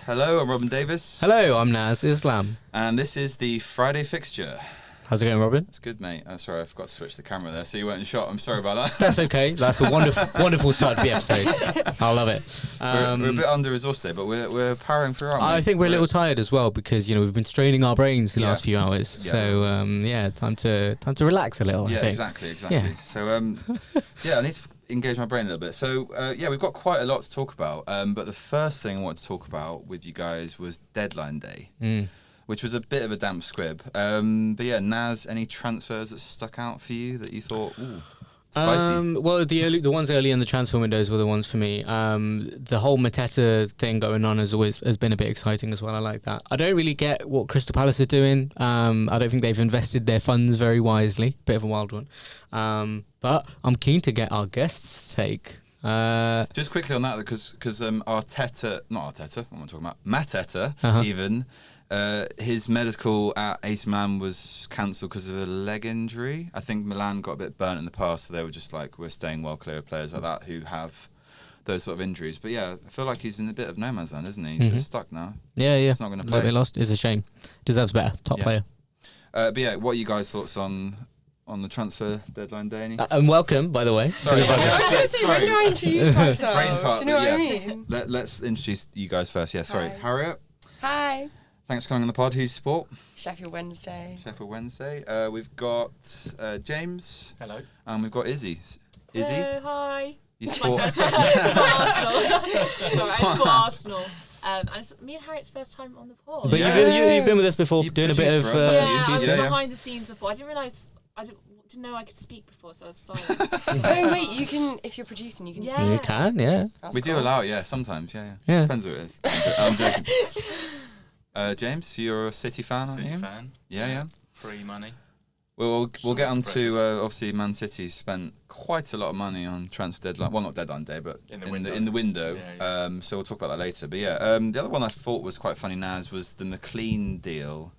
Hello, I'm Robin Davis. Hello, I'm Naz Islam. And this is the Friday Fixture. How's it going, Robin? It's good, mate. Oh, sorry, I forgot to switch the camera there, so you weren't in shot. I'm sorry about that. That's okay. That's a wonderful start to the episode. I love it. We're a bit under-resourced today, but we're powering through, aren't we? I think we're a little tired as well because we've been straining our brains the last few hours. Yeah. So time to relax a little. Yeah, I think. exactly. Yeah. So I need to engage my brain a little bit. So we've got quite a lot to talk about. But the first thing I wanted to talk about with you guys was deadline day, which was a bit of a damp squib. But yeah, Naz, any transfers that stuck out for you that you thought, ooh, spicy? Well, the ones early in the transfer windows were the ones for me. The whole Mateta thing going on has been a bit exciting as well. I like that. I don't really get what Crystal Palace are doing. I don't think they've invested their funds very wisely. Bit of a wild one. But I'm keen to get our guests' take. Just quickly on that, because Mateta, even. His medical at AC Milan was cancelled because of a leg injury. I think Milan got a bit burnt in the past, so they were just like, we're staying well clear of players like that who have those sort of injuries. But yeah, I feel like he's in a bit of no man's land, isn't he? He's a bit stuck now. Yeah. He's not going to play. Totally lost. It's a shame. Deserves better. Top player. But yeah, what are you guys' thoughts on the transfer deadline day? And welcome, by the way. Sorry. When do I introduce myself? Brain fart, Do you know what I mean? Let's introduce you guys first. Yeah, sorry. Hi. Harriet. Hi. Thanks for coming on the pod. Who's support? Sheffield Wednesday. Sheffield Wednesday. We've got James. Hello. And we've got Issy. Issy? Hello, hi. You support Arsenal. Sorry, I support Arsenal. And it's me and Harriet's first time on the pod. But you've been with us before, doing a bit of... produced for us, I was Yeah. behind the scenes before. I didn't realise... I didn't know I could speak before, so I was silent. Oh wait, you can, if you're producing, you can Yeah. speak. You can, yeah. That's We do cool. allow it, sometimes, yeah. Yeah. Depends who it is. I'm joking. James, you're a City fan, aren't City you? fan. Yeah. Free money. We'll get on Sure, to obviously Man City spent quite a lot of money on transfer deadline. Well, not deadline day, but in the window. Yeah. So we'll talk about that later. But yeah, the other one I thought was quite funny, Naz, was the McLean deal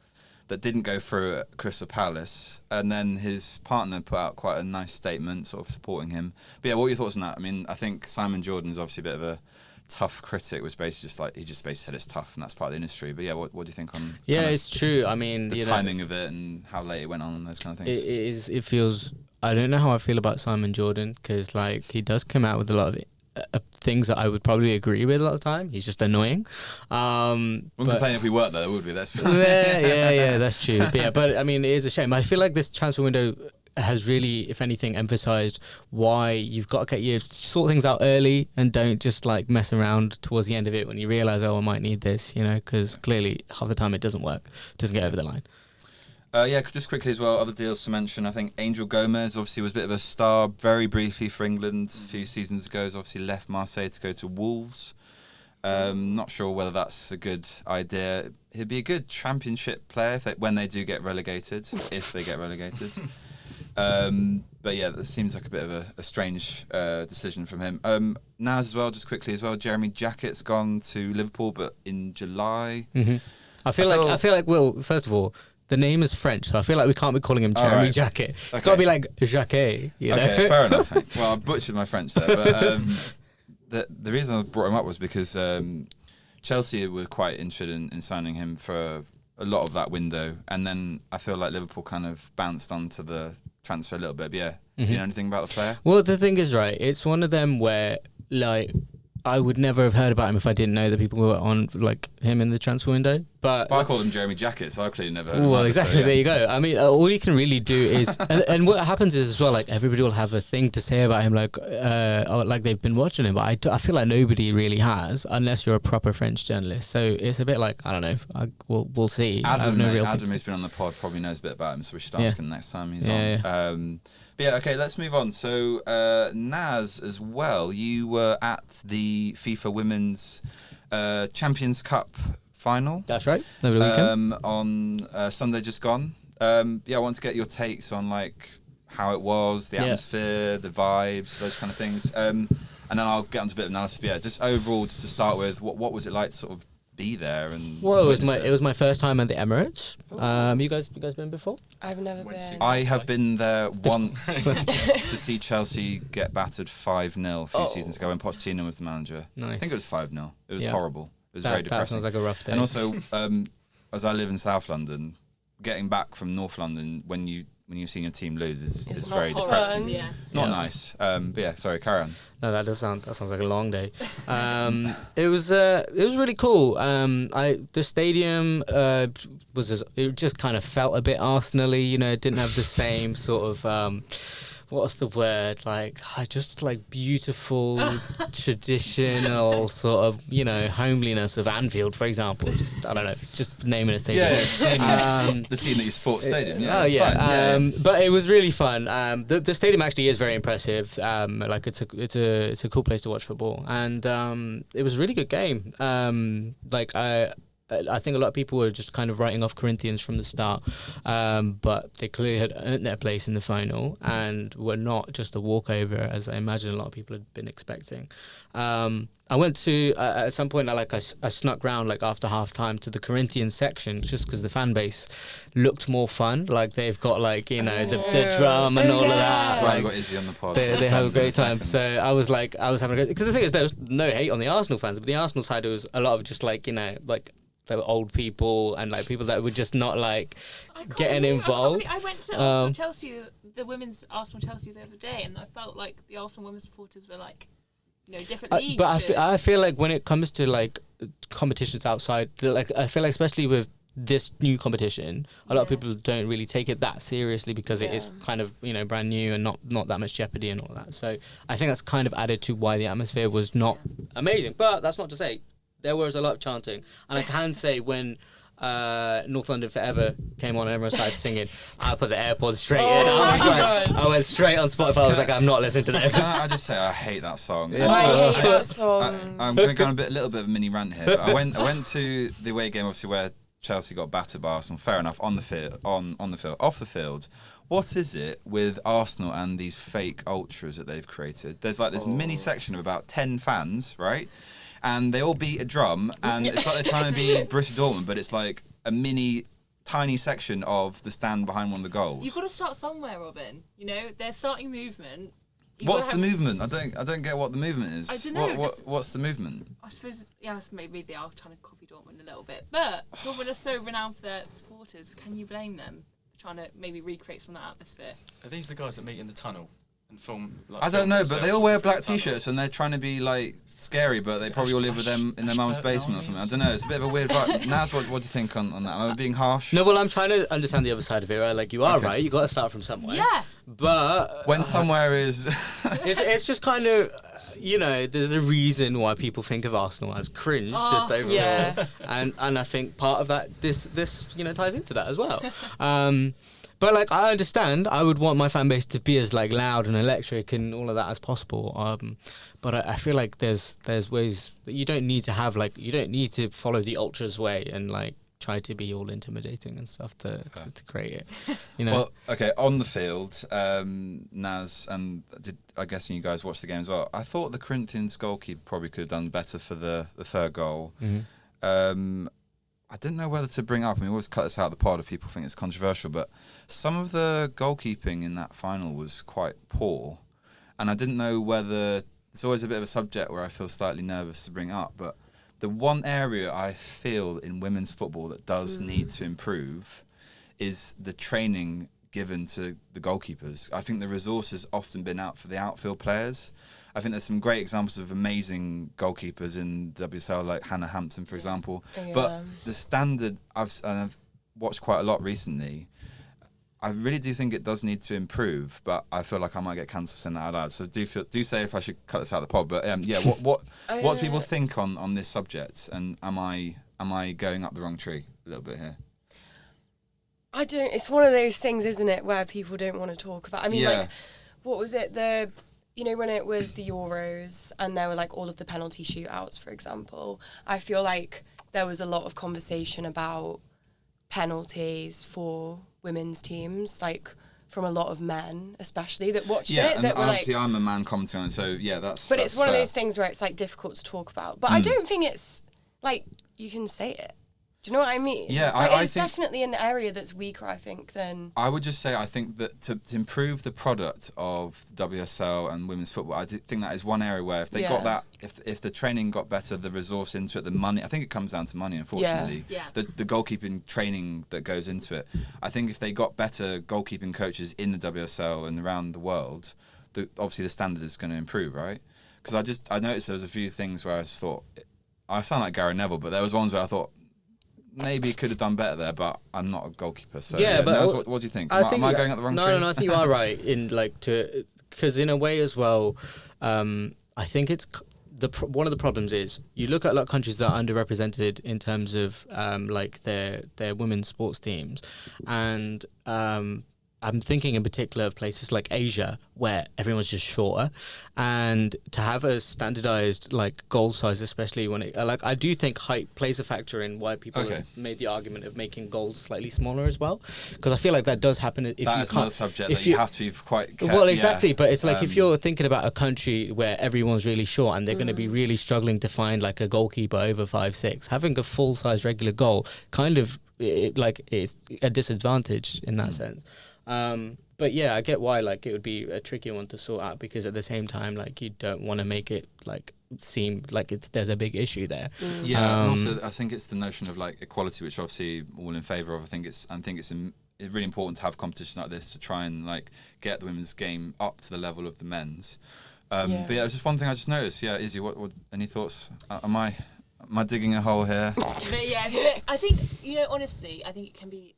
that didn't go through at Crystal Palace, and then his partner put out quite a nice statement, sort of supporting him. But yeah, what are your thoughts on that? I mean, I think Simon Jordan's obviously a bit of a tough critic. Was basically just like he just basically said it's tough and that's part of the industry. But yeah, what do you think on? Yeah, it's true. I mean, the timing of it and how late it went on and those kind of things. It feels. I don't know how I feel about Simon Jordan because he does come out with a lot of things that I would probably agree with a lot of the time. He's just annoying. Wouldn't complain if we weren't there, would we? That's yeah, that's true. But I mean, it is a shame. I feel like this transfer window has really, if anything, emphasised why you've got to sort things out early and don't just mess around towards the end of it when you realise, I might need this, because clearly half the time it doesn't work, doesn't get over the line. Just quickly as well, other deals to mention. I think Angel Gomez obviously was a bit of a star very briefly for England a few seasons ago. He's obviously left Marseille to go to Wolves. Not sure whether that's a good idea. He'd be a good championship player when they do get relegated, if they get relegated. But yeah, that seems like a bit of a strange decision from him. Naz as well, just quickly as well, Jeremy Jackett's gone to Liverpool, but in July. Mm-hmm. I feel like, well, first of all, the name is French, so I feel like we can't be calling him Jeremy Jacket. It's got to be like Jacquet, you know? Okay, fair enough. Well, I butchered my French there, but the reason I brought him up was because Chelsea were quite interested in signing him for a lot of that window, and then I feel like Liverpool kind of bounced onto the transfer a little bit. But yeah, do you know anything about the player? Well, the thing is, it's one of them where I would never have heard about him if I didn't know that people were on him in the transfer window. But I called him Jeremy Jacket, so I clearly never heard of him. Well, exactly. So, yeah. There you go. I mean, all you can really do is, and what happens is as well, everybody will have a thing to say about him, they've been watching him. But I feel like nobody really has, unless you're a proper French journalist. So it's a bit I don't know. We'll see. Adam, who's been on the pod, probably knows a bit about him, so we should ask him next time he's on. Yeah. But yeah, okay, let's move on. So Naz, as well, you were at the FIFA Women's Champions Cup final. That's right. Over the weekend. On Sunday just gone. I want to get your takes on how it was, the atmosphere, the vibes, those kind of things. And then I'll get onto a bit of analysis. But yeah, just overall, just to start with, what was it like to sort of be there? And well, it was my first time at the Emirates. You guys been before? I've never been. I have been there once to see Chelsea get battered 5-0 a few seasons ago when Pochettino was the manager. Nice. I think it was 5-0. It was horrible. It was very That depressing. sounds like a rough day. And also, as I live in South London, getting back from North London when you've seen your team lose is It's very not depressing. fun. Yeah. Not nice. But yeah, sorry, carry on. No, that sounds like a long day. It was really cool. The stadium it just kind of felt a bit Arsenal-y, you know. It didn't have the same sort of what's the word, like just like beautiful traditional sort of, you know, homeliness of Anfield, for example. Just, I don't know, just naming a stadium. Yeah, stadium. The team that you support, stadium. Yeah, Oh it's yeah, fine. but it was really fun. The stadium actually is very impressive. Like it's a cool place to watch football, and it was a really good game. I think a lot of people were just kind of writing off Corinthians from the start, but they clearly had earned their place in the final and were not just a walkover, as I imagine a lot of people had been expecting. I went to at some point. I snuck round like after half time to the Corinthians section just because the fan base looked more fun. Like they've got like, you know, the drum and all of that. That's why Like, we got Issy on the pod. they have a great time. Second. So I was having a great, because the thing is there was no hate on the Arsenal fans, but the Arsenal side, it was a lot of just like, you know, like they were old people and like people that were just not like getting involved. I went to Arsenal Chelsea, the women's Arsenal Chelsea the other day, and I felt like the Arsenal women's supporters were like, you know, different leagues. But I feel like when it comes to like competitions outside, like I feel like especially with this new competition, a lot of people don't really take it that seriously because it is kind of, you know, brand new and not that much jeopardy and all that. So I think that's kind of added to why the atmosphere was not amazing. But that's not to say there was a lot of chanting, and I can say when North London Forever came on and everyone started singing, I put the AirPods straight in. I went straight on Spotify. I was like, I'm not listening to this. Can I just say I hate that song. Yeah. I hate that song. I'm going to go on a little bit of a mini rant here. But I went to the away game, obviously, where Chelsea got battered by Arsenal. Fair enough. On the field, on the field, off the field. What is it with Arsenal and these fake ultras that they've created? There's like this mini section of about 10 fans, right? And they all beat a drum, and it's like they're trying to be Borussia Dortmund, but it's like a tiny section of the stand behind one of the goals. You've got to start somewhere, Robin. You know, they're starting movement. What's the movement? I don't get what the movement is. I don't know. What's the movement? I suppose, maybe they are trying to copy Dortmund a little bit. But Dortmund are so renowned for their supporters. Can you blame them for trying to maybe recreate some of that atmosphere? Are these the guys that meet in the tunnel and film? Like, I don't know, but they all wear black t-shirts and they're trying to be like scary, but they probably all live with them in their mum's basement or something. I don't know. It's a bit of a weird vibe. Naz, what do you think on that? Am I being harsh? No, well, I'm trying to understand the other side of it, right? Like, you are right. You got to start from somewhere. Yeah. But When somewhere is... it's just kind of, you know, there's a reason why people think of Arsenal as cringe, just overall. Yeah. And I think part of that, this you know, ties into that as well. But like, I understand, I would want my fan base to be as like loud and electric and all of that as possible. But I feel like there's ways that you don't need to have, like, you don't need to follow the ultras way and like try to be all intimidating and stuff to create it. You know. Well, okay, on the field, Naz, and I guess you guys watched the game as well. I thought the Corinthians goalkeeper probably could have done better for the third goal. Mm-hmm. I didn't know whether to bring up, and we always cut this out of the pod if people think it's controversial, but some of the goalkeeping in that final was quite poor. And I didn't know whether, it's always a bit of a subject where I feel slightly nervous to bring up, but the one area I feel in women's football that does need to improve is the training given to the goalkeepers. I think the resource has often been out for the outfield players. I think there's some great examples of amazing goalkeepers in WSL, like Hannah Hampton, for example. Yeah. But the standard, I've watched quite a lot recently, I really do think it does need to improve, but I feel like I might get cancelled saying that out loud. So do say if I should cut this out of the pod. But what do people think on this subject? And am I going up the wrong tree a little bit here? I don't. It's one of those things, isn't it, where people don't want to talk about. I mean, like, what was it? You know, when it was the Euros and there were like all of the penalty shootouts, for example, I feel like there was a lot of conversation about penalties for women's teams, like from a lot of men, especially that watched it. And that were obviously like, I'm a man commenting on it, so yeah, that's. But that's it's one fair. of those things where it's like difficult to talk about. But I don't think it's like you can say it. Do you know what I mean? Yeah, like, I it's think definitely an area that's weaker, I think, than... I would just say I think that to improve the product of WSL and women's football, I think that is one area where if they got that, if the training got better, the resource into it, the money, I think it comes down to money, unfortunately. Yeah. The goalkeeping training that goes into it. I think if they got better goalkeeping coaches in the WSL and around the world, obviously the standard is going to improve, right? Because I noticed there was a few things where I just thought, I sound like Gary Neville, but there was ones where I thought, maybe could have done better there, but I'm not a goalkeeper. So yeah, but Nels, what do you think? Am I going up the wrong tree? No, I think you are right in because in a way as well, I think it's one of the problems is you look at a lot of countries that are underrepresented in terms of like their women's sports teams, and I'm thinking in particular of places like Asia where everyone's just shorter, and to have a standardized like goal size, especially when it like I do think height plays a factor in why people have made the argument of making goals slightly smaller as well, because I feel like that does happen if that's you another subject that you have to be quite careful. Well, exactly, but it's like if you're thinking about a country where everyone's really short and they're going to be really struggling to find like a goalkeeper over 5'6", having a full size regular goal kind of it's a disadvantage in that sense. But yeah, I get why like it would be a tricky one to sort out, because at the same time like you don't want to make it like seem like there's a big issue there. Yeah, and also I think it's the notion of like equality, which obviously all in favour of. I think it's really important to have competitions like this to try and like get the women's game up to the level of the men's. But yeah, it's just one thing I just noticed. Yeah, Izzy, what any thoughts? Am I digging a hole here? But yeah, but I think honestly, I think it can be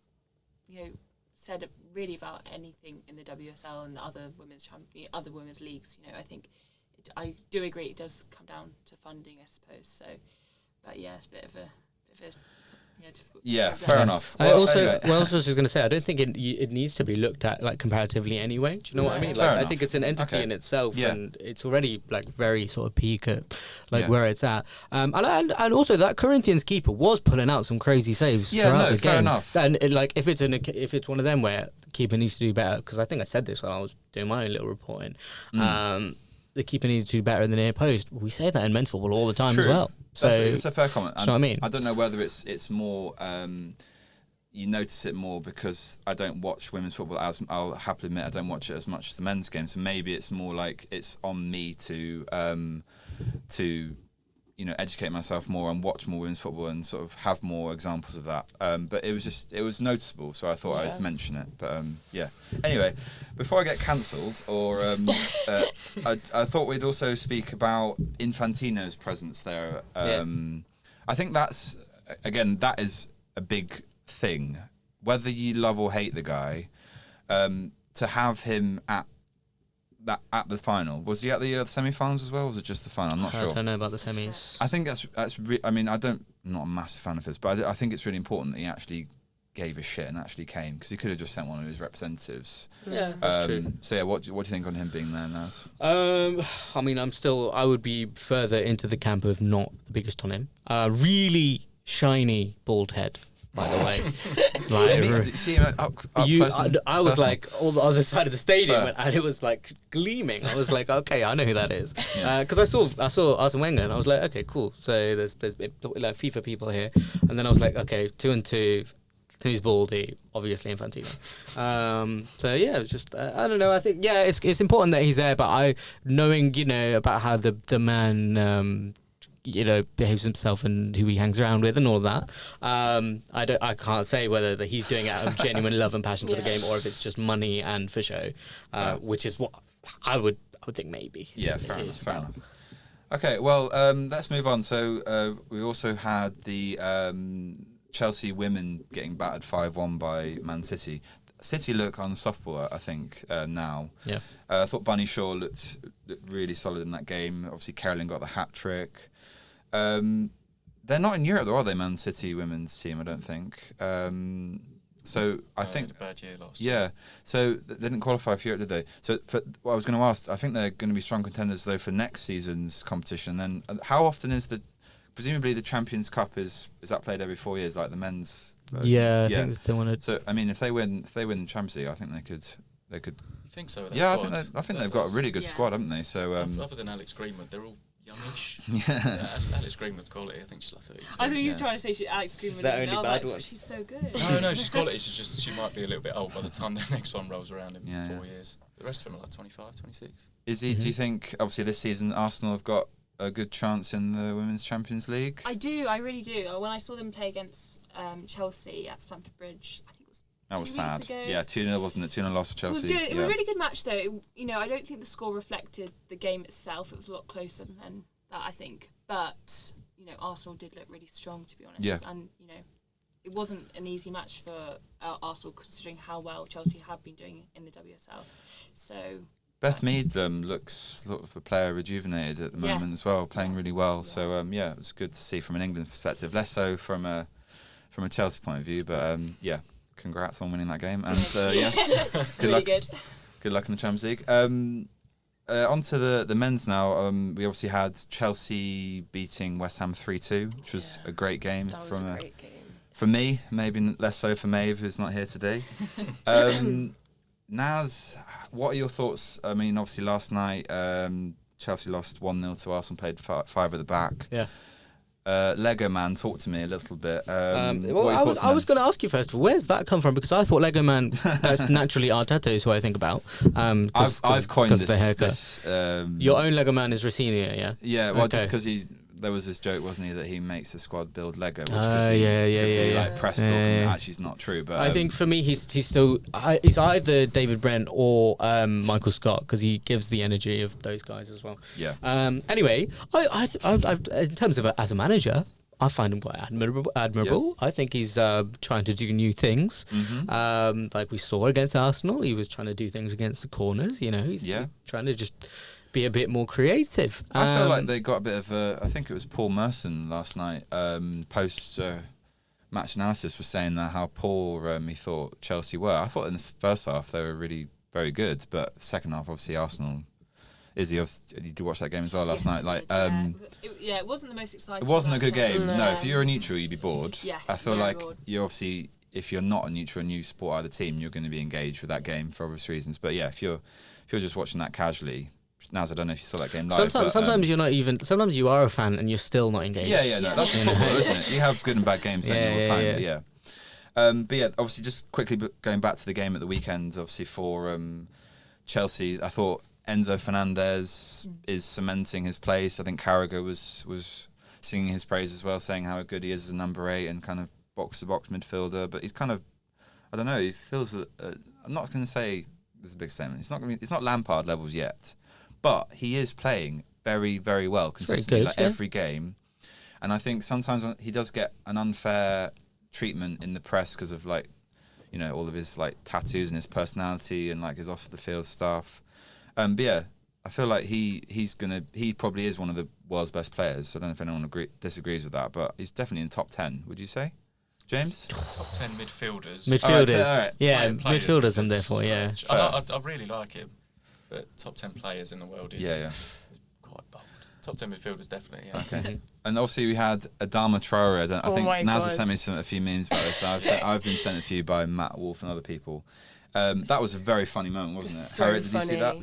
said really about anything in the WSL and other women's leagues. I think I do agree it does come down to funding, I suppose. So, but yeah, it's a bit of a difficult. Yeah, fair enough. I also was just going to say, I don't think it needs to be looked at like comparatively anyway. Do you know what I mean? Like, I think it's an entity in itself, and it's already like very sort of peak at like where it's at. And also that Corinthians keeper was pulling out some crazy saves throughout the game. Fair enough. And like if it's one of them where the keeper needs to do better, because I think I said this when I was doing my own little reporting. The keeper needs to do better in the near post. We say that in men's football all the time as well. So it's a fair comment. You know what I mean? I don't know whether it's more you notice it more because I don't watch women's football as I'll happily admit I don't watch it as much as the men's game. So maybe it's more like it's on me to educate myself more and watch more women's football and sort of have more examples of that. But it was noticeable, so I thought I'd mention it. But anyway, before I get cancelled, or I thought we'd also speak about Infantino's presence there. I think that is a big thing. Whether you love or hate the guy, to have him at the final. Was he at the semi-finals as well, or was it just the final? I'm not sure. I don't know about the semis. I think that's I mean, I'm not a massive fan of his, but I think it's really important that he actually gave a shit and actually came, because he could have just sent one of his representatives. Yeah, that's true. So yeah, what do you think on him being there, Naz? I mean, I would be further into the camp of not the biggest on him. Really shiny bald head, by the way. Did you see him up close? I was like on the other side of the stadium, and it was like gleaming. I was like, okay, I know who that is, because I saw Arsene Wenger, and I was like, okay, cool. So there's like FIFA people here, and then I was like, okay, 2 and 2. Who's baldy? Obviously Infantino. So yeah, it was just I don't know. I think it's important that he's there, but knowing about how the man behaves himself and who he hangs around with and all of that. I can't say whether he's doing it out of genuine love and passion for the game, or if it's just money and for show, which is what I would think maybe. Yeah, fair enough. Okay, well, let's move on. So we also had the Chelsea women getting battered 5-1 by Man City. City look unstoppable, I think, now. Yeah. I thought Bunny Shaw looked really solid in that game. Obviously, Carolyn got the hat-trick. They're not in Europe, though, are they, Man City women's team, I don't think. So I think... Had a bad year last year. So they didn't qualify for Europe, did they? So what I was going to ask, I think they're going to be strong contenders, though, for next season's competition. Then how often is presumably the Champions Cup is that played every 4 years, like the men's? I think they want to. So I mean, if they win the Champions League, I think they could. You think so? Yeah, I think they've got a really good squad, haven't they? So other than Alex Greenwood, they're all youngish. Yeah. Alex Greenwood's quality, I think she's like 32. I thought you were trying to say Alex She's Greenwood. the isn't. only I was bad like, one. she's so good. No, she's quality. She's just she might be a little bit old by the time the next one rolls around in 4 years. The rest of them are like 25, 26. Izzy, do you think, obviously this season, Arsenal have got a good chance in the Women's Champions League? I do, I really do. When I saw them play against Chelsea at Stamford Bridge, I think it was That was 2 weeks sad. ago. Yeah, 2-0, wasn't it? 2-0 loss for Chelsea. It was good. It was a really good match, though. I don't think the score reflected the game itself. It was a lot closer than that, I think. But, Arsenal did look really strong, to be honest. Yeah. And, it wasn't an easy match for Arsenal, considering how well Chelsea have been doing in the WSL. So... Beth Mead looks sort of a player rejuvenated at the moment as well, playing really well. Yeah. So it was good to see from an England perspective, less so from a Chelsea point of view. But congrats on winning that game, and good luck. Good luck in the Champions League. On to the men's now. We obviously had Chelsea beating West Ham 3-2, which was a great game. That was a great game. For me, maybe less so for Maeve, who's not here today. Naz, what are your thoughts? I mean, obviously last night Chelsea lost 1-0 to Arsenal, played 5 at the back. Yeah. Lego Man, talk to me a little bit. I was going to ask you first, where's that come from? Because I thought Lego Man, that's naturally Arteta is who I think about. I've coined this. Your own Lego Man is Rossini, yeah? Yeah, well, just because there was this joke, wasn't he, that he makes the squad build Lego, which could be like press talk, and actually it's not true. But I think for me, he's either David Brent or Michael Scott, because he gives the energy of those guys as well. Yeah. Anyway, I in terms of as a manager, I find him quite admirable. Yeah. I think he's trying to do new things. Mm-hmm. Like we saw against Arsenal, he was trying to do things against the corners. He's trying to just be a bit more creative. I feel like they got a bit of I think it was Paul Merson last night, post match analysis, was saying that how poor he thought Chelsea were. I thought in the first half they were really very good, but second half obviously Arsenal. Izzy, you did watch that game as well last night? Like, it wasn't the most exciting. It wasn't a good game. No, if you're a neutral, you'd be bored. Yes, I feel like bored. you obviously, if you're not a neutral and you support either team, you're going to be engaged with that game for obvious reasons. But yeah, if you're just watching that casually. Naz, I don't know if you saw that game live. Sometimes you're not even. Sometimes you are a fan and you're still not engaged. No, that's football, isn't it? You have good and bad games all the time. But yeah, obviously, just quickly going back to the game at the weekend, obviously for Chelsea, I thought Enzo Fernandez is cementing his place. I think Carragher was singing his praise as well, saying how good he is as a number 8 and kind of box-to-box midfielder. But he's kind of, I don't know, he feels. I'm not going to say this is a big statement. It's not Lampard levels yet. But he is playing very, very well consistently, every game. And I think sometimes he does get an unfair treatment in the press because of all of his tattoos and his personality and his off the field stuff. But yeah, I feel like he probably is one of the world's best players. I don't know if anyone disagrees with that, but he's definitely in top 10. Would you say, James? Top 10 midfielders. Midfielders, all right. Yeah, midfielders. I'm therefore, yeah. I really like him. But top 10 players in the world is quite bold. Top 10 midfielders, definitely, yeah. Okay. And obviously we had Adama Traore. I think Naz has sent me a few memes about this. I've been sent a few by Matt Wolf and other people. That was a very funny moment, wasn't it? So Harriet, did you see that?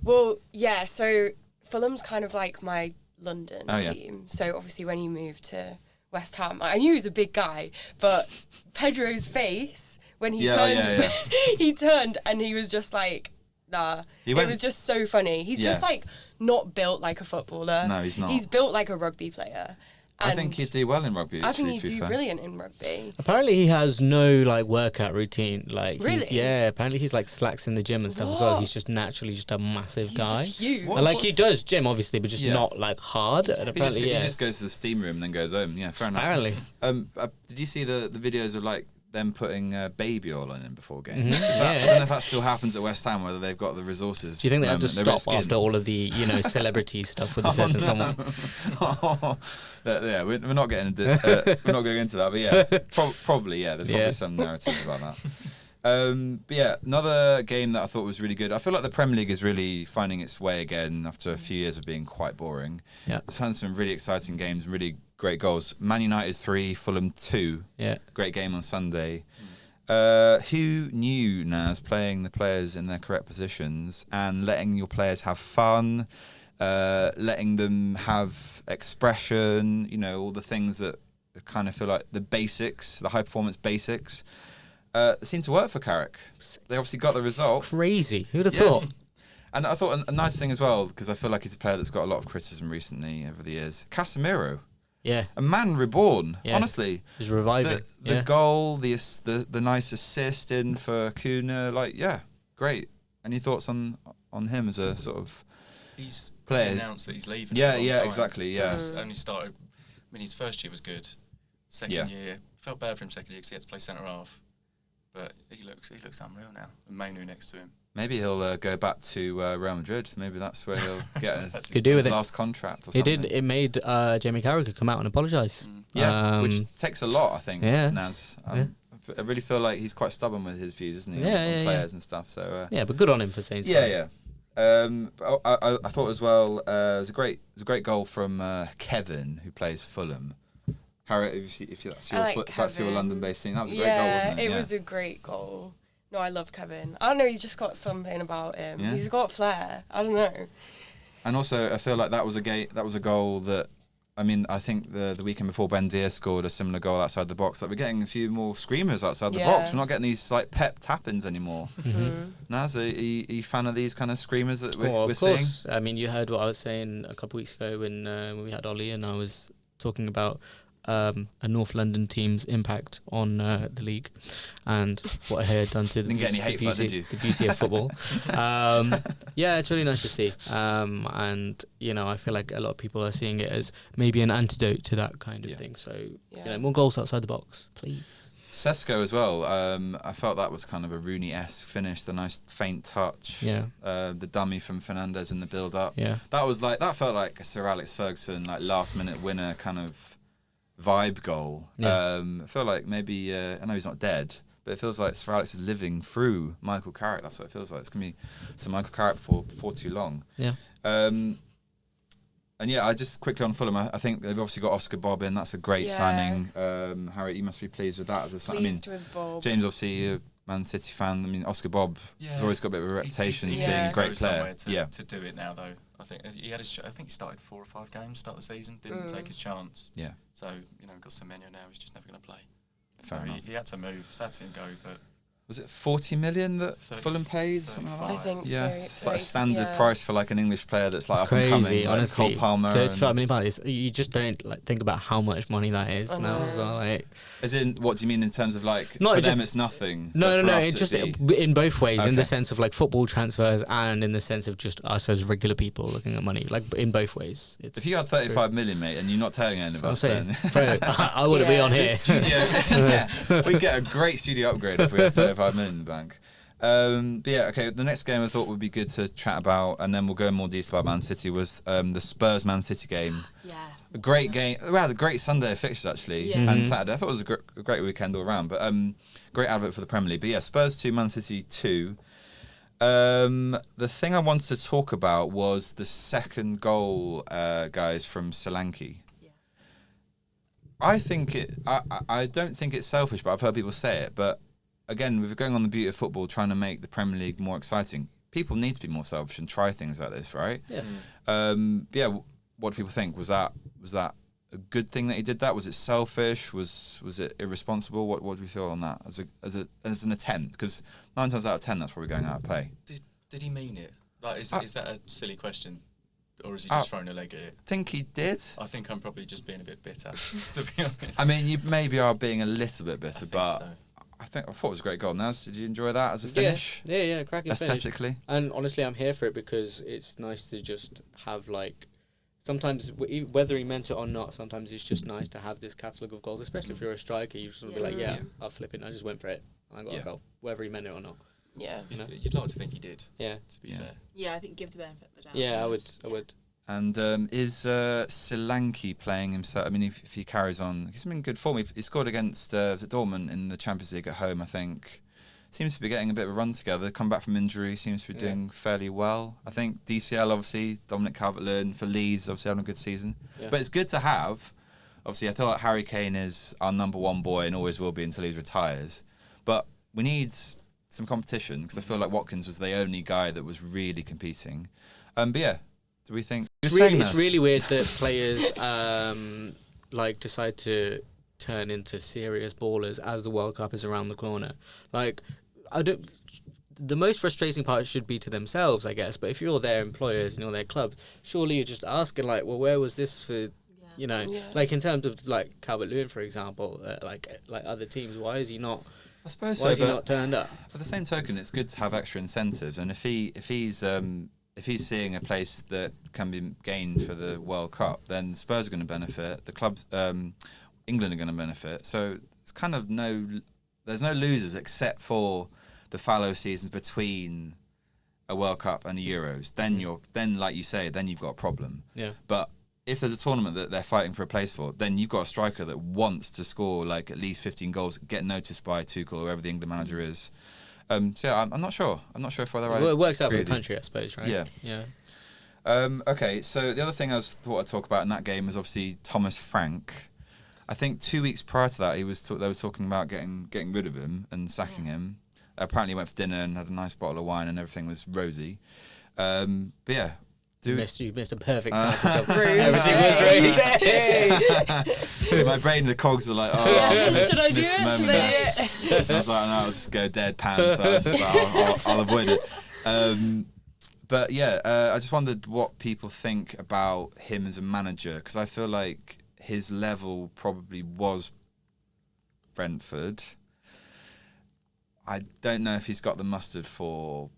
Well, yeah, so Fulham's kind of like my London team. So obviously when he moved to West Ham, I knew he was a big guy, but Pedro's face, when he turned, he turned and he was just like, nah, it was just so funny. He's just not built like a footballer. No, he's not. He's built like a rugby player. And I think he'd do well in rugby. I think he'd do brilliant in rugby. Apparently he has no workout routine. Really? Apparently he's slacks in the gym and stuff as well. He's just naturally just a massive guy. Just huge. He does gym obviously, but just not hard. And apparently he just goes to the steam room and then goes home. Yeah, fair enough. Apparently. Did you see the videos of them putting baby oil in before games? Mm-hmm. I don't know if that still happens at West Ham, whether they've got the resources. Do you think they have to stop after all of the celebrity stuff with a certain someone? Yeah, we're not getting we're not going into that, but yeah, probably there's probably some narratives about that. But yeah, another game that I thought was really good. I feel like the Premier League is really finding its way again after a few years of being quite boring. Yeah, it's had some really exciting games, really great goals. Man United 3, Fulham 2. Yeah, great game on Sunday. Who knew, Naz, playing the players in their correct positions and letting your players have fun, letting them have expression, you know, all the things that kind of feel like the basics, the high performance basics, seem to work for Carrick. They obviously got the result. Crazy. Who'd have thought? And I thought a nice thing as well, because I feel like he's a player that's got a lot of criticism recently over the years. Casemiro. Yeah. A man reborn, Yeah. honestly. He's reviving. The goal, the nice assist in for Kuna, like, yeah, great. Any thoughts on him as a sort of He's player? announced that he's leaving. Yeah, for a long yeah, time. exactly, yeah. He's only started. I mean, his first year was good. Second year, felt bad for him second year because he had to play centre half. But he looks unreal now. And Manu next to him. Maybe he'll go back to Real Madrid. Maybe that's where he'll get Could do with his it. last contract or It something. did. It made Jamie Carragher come out and apologise. Yeah, which takes a lot, I think, Yeah. Naz. I really feel like he's quite stubborn with his views, isn't he, on players and stuff. So yeah, but good on him for saying so. Yeah. I thought as well, it was a great goal from Kevin, who plays for Fulham. Harriet, if that's your London-based team, that was a great goal, wasn't it? It was a great goal. No, I love Kevin. I don't know, he's just got something about him. Yeah. He's got flair. I don't know. And also, I feel like that was a goal that, I mean, I think the weekend before Ben Deere scored a similar goal outside the box. Like, we're getting a few more screamers outside the box. We're not getting these like pep tap-ins anymore. Naz, are you fan of these kind of screamers that we're seeing? I mean, you heard what I was saying a couple of weeks ago when we had Ollie, and I was talking about a North London team's impact on the league and what it had done to the beauty of football. Yeah, it's really nice to see. And, you know, I feel like a lot of people are seeing it as maybe an antidote to that kind of thing. So, you know, more goals outside the box, please. Sesko as well. I felt that was kind of a Rooney-esque finish. The nice faint touch. Yeah. The dummy from Fernandes in the build-up. Yeah. That felt like a Sir Alex Ferguson like last-minute winner kind of vibe goal. I feel like maybe I know he's not dead, but it feels like Sir Alex is living through Michael Carrick. That's what it feels like. It's gonna be some Michael Carrick before too long. Yeah. And yeah, I just quickly on Fulham. I think they've obviously got Oscar Bob in. That's a great signing. Harriet, you must be pleased with that. Pleased with Bob. James, obviously a Man City fan. I mean, Oscar Bob has always got a bit of a reputation as being a great player. To do it now, though, I think he had I think he started 4 or 5 games start the season. Didn't take his chance. Yeah. So got Semenyo now. He's just never going to play. Fair enough. He had to move. Sad to see him go, but. Was it 40 million that Fulham paid? Something like that? I think so. It's like a standard 30, price for like an English player that's like it's up and coming. Crazy, like honestly. Cole Palmer. £35 million. You just don't think about how much money that is now. As well, as in, what do you mean in terms of like not for them it's nothing? No. It's just in both ways, in the sense of like football transfers and in the sense of just us as regular people looking at money. Like in both ways. If you had 35 million, mate, and you're not telling any of us, then bro, I wouldn't be on here. This studio, we'd get a great studio upgrade if we had 35 million in the bank. But yeah, okay. The next game I thought would be good to chat about, and then we'll go in more detail about Man City, was the Spurs Man City game. Yeah. A great game. We had a great Sunday of fixtures actually, and Saturday. I thought it was a great weekend all around. But great advert for the Premier League. But yeah, Spurs 2, Man City 2. The thing I wanted to talk about was the second goal, guys, from Solanke. Yeah. I don't think it's selfish, but I've heard people say it. But again, we're going on the beauty of football, trying to make the Premier League more exciting. People need to be more selfish and try things like this, right? Yeah. What do people think? Was that a good thing that he did that? Was it selfish? Was it irresponsible? What do we feel on that as an attempt? Because 9 times out of 10, that's probably going out of pay. Did he mean it? Like, is that a silly question? Or is he just throwing a leg at it? I think he did. I think I'm probably just being a bit bitter, to be honest. I mean, you maybe are being a little bit bitter, but so. I thought it was a great goal. Naz, did you enjoy that as a finish? Yeah, cracking aesthetically. Finish. And honestly, I'm here for it because it's nice to just have like. Sometimes, whether he meant it or not, sometimes it's just nice to have this catalogue of goals, especially if you're a striker. You just want to be like, I'll flip it. I just went for it. I got a goal, whether he meant it or not. Yeah. You'd like to think he did. Yeah. To be fair. Yeah, I think give the benefit of the doubt. Yeah, I would. And is Solanke playing himself? I mean, if he carries on, he's been in good form. He scored against Dortmund in the Champions League at home, I think. Seems to be getting a bit of a run together. Come back from injury, seems to be doing fairly well. I think DCL, obviously, Dominic Calvert-Lewin for Leeds, obviously having a good season. Yeah. But it's good to have. Obviously, I feel like Harry Kane is our number one boy and always will be until he retires. But we need some competition because I feel like Watkins was the only guy that was really competing. But yeah, do we think It's really weird that players like decide to turn into serious ballers as the World Cup is around the corner. Like, the most frustrating part should be to themselves, I guess. But if you're their employers and you're their club, surely you're just asking, like, well, where was this for? You know, like in terms of like Calvert-Lewin, for example, like other teams, why is he not? I suppose why is he not turned up? By the same token, it's good to have extra incentives, and if he's seeing a place that can be gained for the World Cup, then Spurs are going to benefit. The club, England are going to benefit. So it's kind of there's no losers except for the fallow seasons between a World Cup and the Euros. Then like you say, then you've got a problem. Yeah. But if there's a tournament that they're fighting for a place for, then you've got a striker that wants to score like at least 15 goals, get noticed by Tuchel or whoever the England manager is. So yeah, I'm not sure. I'm not sure if they're right. Well, it works out for the country, I suppose, right? Yeah. Yeah. Okay, so the other thing I thought I'd talk about in that game was obviously Thomas Frank. I think 2 weeks prior to that, they were talking about getting rid of him and sacking him. Apparently, he went for dinner and had a nice bottle of wine, and everything was rosy. But yeah. You missed a perfect time for job. Everything was rosy. My brain, the cogs were like, should I do it? I was like, no, I'll just go deadpan. So I was just like, I'll avoid it. But yeah, I just wondered what people think about him as a manager, because I feel like his level probably was Brentford. I don't know if he's got the mustard for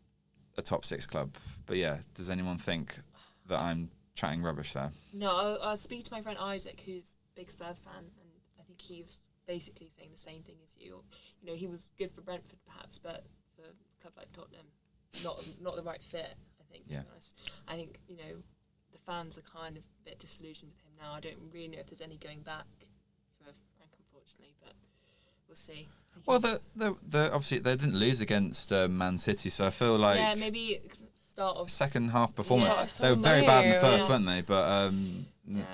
a top 6 club. But yeah, does anyone think that I'm chatting rubbish there? No, I'll speak to my friend Isaac, who's a big Spurs fan, and I think he's basically saying the same thing as you. You know, he was good for Brentford perhaps, but for a club like Tottenham, not the right fit, I think, to be honest. I think, you know, the fans are kind of a bit disillusioned with him now. I don't really know if there's any going back for Frank, unfortunately, but we'll see. Well, the obviously they didn't lose against Man City, so I feel like maybe start of second half performance. They were very bad in the first, weren't they? But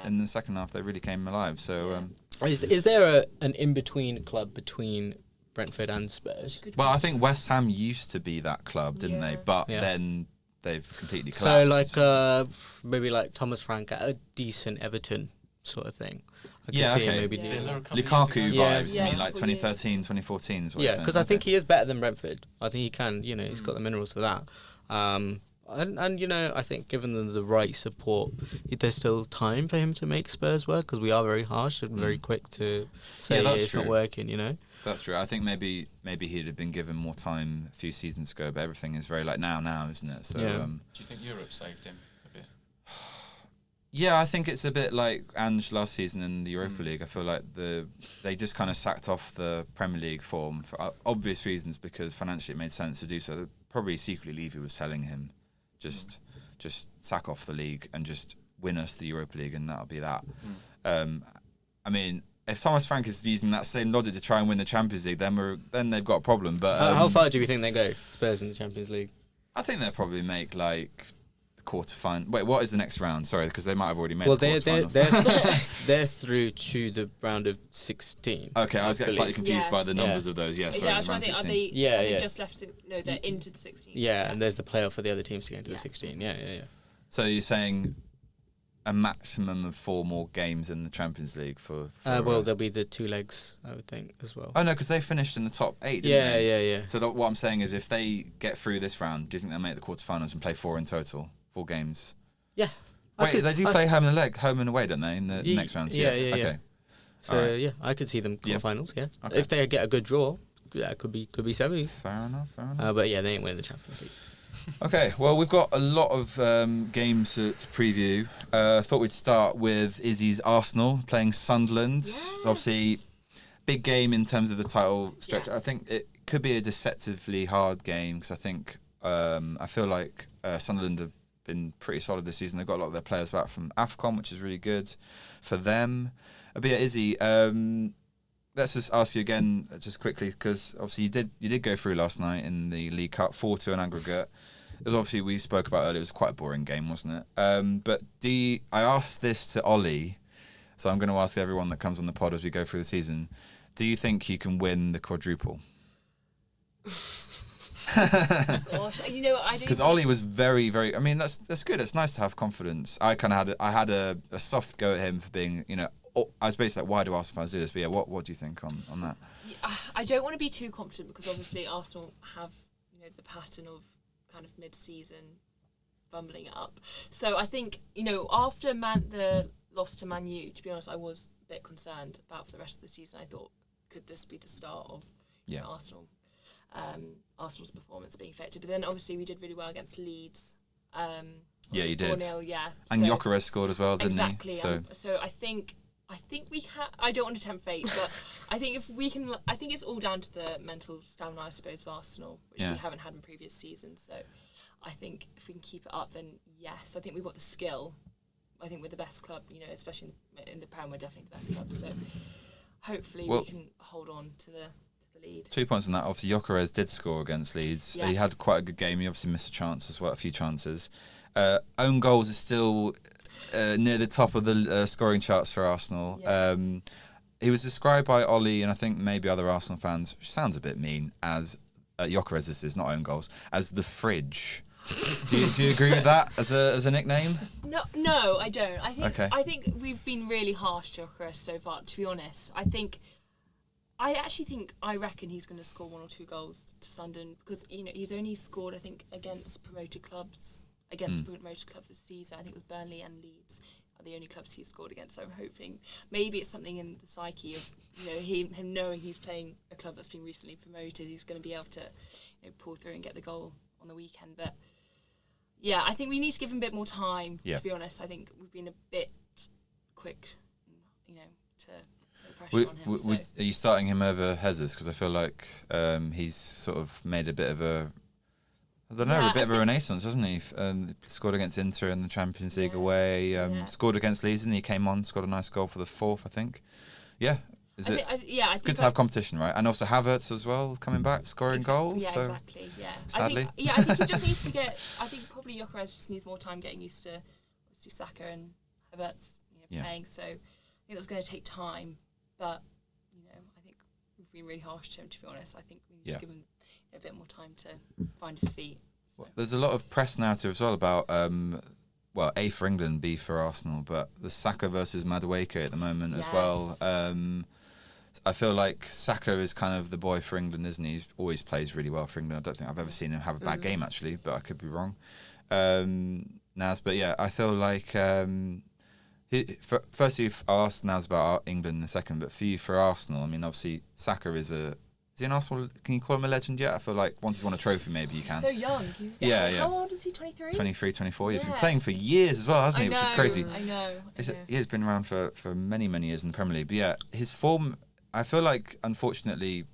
in the second half, they really came alive. So is there an in between club between Brentford and Spurs? Well, I think West Ham used to be that club, didn't they? But then they've completely collapsed. So like maybe like Thomas Frank at a decent Everton sort of thing. Lukaku vibes, you mean like 2013, 2014 is what yeah, because I think he is better than Brentford. I think he can, you know, he's got the minerals for that. And you know, I think given the right support, there's still time for him to make Spurs work, because we are very harsh and very quick to say it's not working, you know. That's true. I think maybe he'd have been given more time a few seasons ago, but everything is very like now, isn't it? So, do you think Europe saved him a bit? Yeah, I think it's a bit like Ange last season in the Europa League. I feel like they just kind of sacked off the Premier League form for obvious reasons, because financially it made sense to do so. Probably secretly Levy was telling him, just sack off the league and just win us the Europa League, and that'll be that. I mean, if Thomas Frank is using that same logic to try and win the Champions League, then they've got a problem. But how far do we think they go, Spurs in the Champions League? I think they'll probably make like quarterfinal. Wait, what is the next round? Sorry, because they might have already made the quarterfinals. They're through to the round of 16. Okay, I was getting slightly confused by the numbers of those. Yeah, sorry. I was trying to think, are they just left to... No, they're into the 16. Yeah, and there's the playoff for the other teams to get into the 16. Yeah. So you're saying a maximum of 4 more games in the Champions League for well, there'll be the 2 legs, I would think, as well. Oh, no, because they finished in the top 8, didn't they? Yeah. So what I'm saying is, if they get through this round, do you think they'll make the quarterfinals and play 4 in total? 4 games? Yeah. Wait, they do play home and away, don't they, in the next round? Yeah. Okay. So, I could see them quarterfinals, yeah. Okay. If they get a good draw, that could be semis. Fair enough. But yeah, they ain't winning the Champions League. Okay, well, we've got a lot of games to preview. Thought we'd start with Izzy's Arsenal playing Sunderland. Yes. Obviously, big game in terms of the title stretch. I think it could be a deceptively hard game, because I think I feel like Sunderland have been pretty solid this season. They've got a lot of their players back from AFCON, which is really good for them. But yeah, Izzy, let's just ask you again, just quickly, because obviously you did go through last night in the League Cup, 4-2 in aggregate. It was obviously, we spoke about earlier, it was quite a boring game, wasn't it? But I asked this to Ollie, so I'm going to ask everyone that comes on the pod as we go through the season. Do you think you can win the quadruple? Gosh, I don't. Because Ollie was very, very. I mean, that's good. It's nice to have confidence. I kind of had a soft go at him for being, I was basically like, why do Arsenal fans do this? But yeah, what do you think on that? I don't want to be too confident because obviously Arsenal have the pattern of kind of mid-season bumbling it up. So I think after the loss to Man U, to be honest, I was a bit concerned about for the rest of the season. I thought, could this be the start of Arsenal's performance being affected? But then obviously we did really well against Leeds. Yeah, you did. 4-0, yeah. And Gyökeres scored as well, didn't exactly, he? So I think we have. I don't want to tempt fate, but I think if we can, I think it's all down to the mental stamina, I suppose, of Arsenal, which we haven't had in previous seasons. So I think if we can keep it up, then yes, I think we've got the skill. I think we're the best club, especially in the Prem, we're definitely the best club. So hopefully we can hold on to the lead. 2 points on that. Obviously, Gyökeres did score against Leeds. Yeah. He had quite a good game. He obviously missed a chance as well, a few chances. Own goals is still near the top of the scoring charts for Arsenal. Yeah. He was described by Ollie and I think maybe other Arsenal fans, which sounds a bit mean, as Gyökeres, this is not own goals, as the fridge. do you agree with that as a nickname? No, I don't. I think we've been really harsh to Gyökeres so far. To be honest, I reckon he's going to score 1 or 2 goals to Sunderland because he's only scored I think against promoted clubs this season. I think it was Burnley and Leeds are the only clubs he's scored against. So I'm hoping maybe it's something in the psyche of him knowing he's playing a club that's been recently promoted. He's going to be able to pull through and get the goal on the weekend. But yeah, I think we need to give him a bit more time. Yeah. To be honest, I think we've been a bit quick, to put pressure on him. Are you starting him over Jesus? Because I feel like he's sort of made a bit of a renaissance, hasn't he? Scored against Inter in the Champions League away. Scored against Leeds and he came on, scored a nice goal for the 4th, I think. Yeah. I think good to have competition, right? And also Havertz as well, coming back, scoring goals. Yeah, so exactly. Yeah. Sadly. I think he just needs to get. I think probably Gyökeres just needs more time getting used to obviously Saka and Havertz playing. So I think that's going to take time. But I think we've been really harsh to him. To be honest, I think we need to give him a bit more time to find his feet. So. Well, there's a lot of press narrative as well about A for England, B for Arsenal, but the Saka versus Madueke at the moment as well. I feel like Saka is kind of the boy for England, isn't he? He always plays really well for England. I don't think I've ever seen him have a bad game, actually, but I could be wrong. Naz, but yeah, I feel like... firstly, I'll ask Naz about England in a second, but for Arsenal, I mean, obviously, Saka is he an Arsenal? Can you call him a legend yet? I feel like once he's won a trophy, maybe you can. So young. Yeah. How old is he? 23? 23, 24 years. He's been playing for years as well, hasn't he? Which is crazy. I know. He has been around for many, many years in the Premier League. But yeah, his form, I feel like, unfortunately,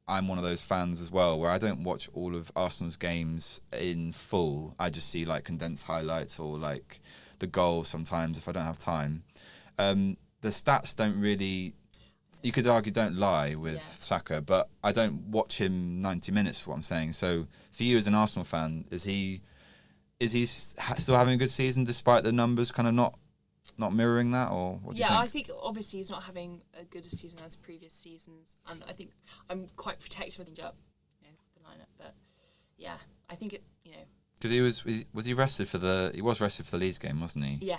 I'm one of those fans as well, where I don't watch all of Arsenal's games in full. I just see like condensed highlights or like the goals sometimes if I don't have time. The stats don't really... You could argue don't lie with Saka, but I don't watch him 90 minutes for what I'm saying. So for you as an Arsenal fan, is he still having a good season despite the numbers kind of not mirroring that, or what do you think? I think obviously he's not having a good season as previous seasons, and I think I'm quite protective of the lineup, but yeah, I think it, because he rested for the Leeds game, wasn't he? Yeah.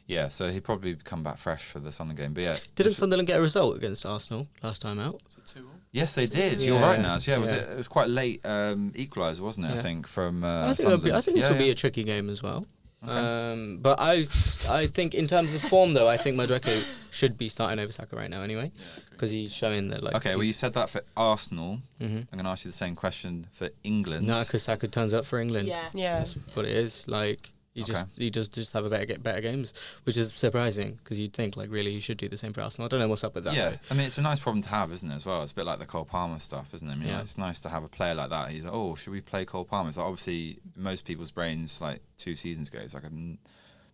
Yeah, so he'd probably come back fresh for the Sunderland game. But yeah, didn't Sunderland get a result against Arsenal last time out? Was it 2-2? Yes, they did. You're right, Naz. Yeah, it was quite late equaliser, wasn't it? I think from. I think this will be a tricky game as well. Okay. But I think in terms of form, though, I think Madueke should be starting over Saka right now anyway, because he's showing that. Okay, well, you said that for Arsenal. Mm-hmm. I'm going to ask you the same question for England. No, because Saka turns up for England. Yeah. That's what it is. Like. He just have better games, which is surprising because you'd think like really he should do the same for Arsenal. I don't know what's up with that. Yeah, I mean it's a nice problem to have, isn't it? As well, it's a bit like the Cole Palmer stuff, isn't it? I mean, like, it's nice to have a player like that. He's like, oh, should we play Cole Palmer? It's like obviously in most people's brains, like 2 seasons ago, it's like a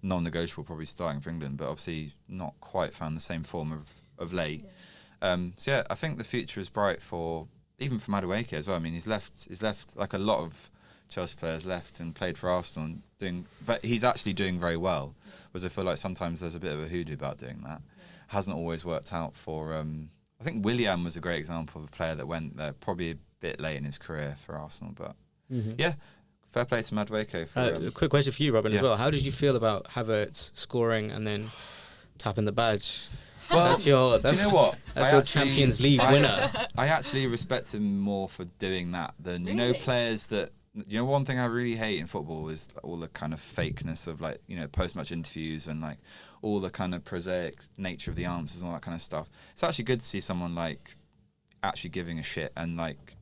non-negotiable probably starting for England, but obviously not quite found the same form of late. So yeah, I think the future is bright even for Madueke as well. I mean, he's left like a lot of Chelsea players left and played for Arsenal but he's actually doing very well. Whereas I feel like sometimes there's a bit of a hoodoo about doing that. Hasn't always worked out for. I think Willian was a great example of a player that went there probably a bit late in his career for Arsenal, but yeah, fair play to Madueke. A quick question for you, Robin, as yeah. well. How did you feel about Havertz scoring and then tapping the badge? Well, do you know what? That's your Champions League winner. I actually respect him more for doing that than, players that... one thing I really hate in football is all the kind of fakeness of, like, post-match interviews and, like, all the kind of prosaic nature of the answers and all that kind of stuff. It's actually good to see someone, like, actually giving a shit and, like,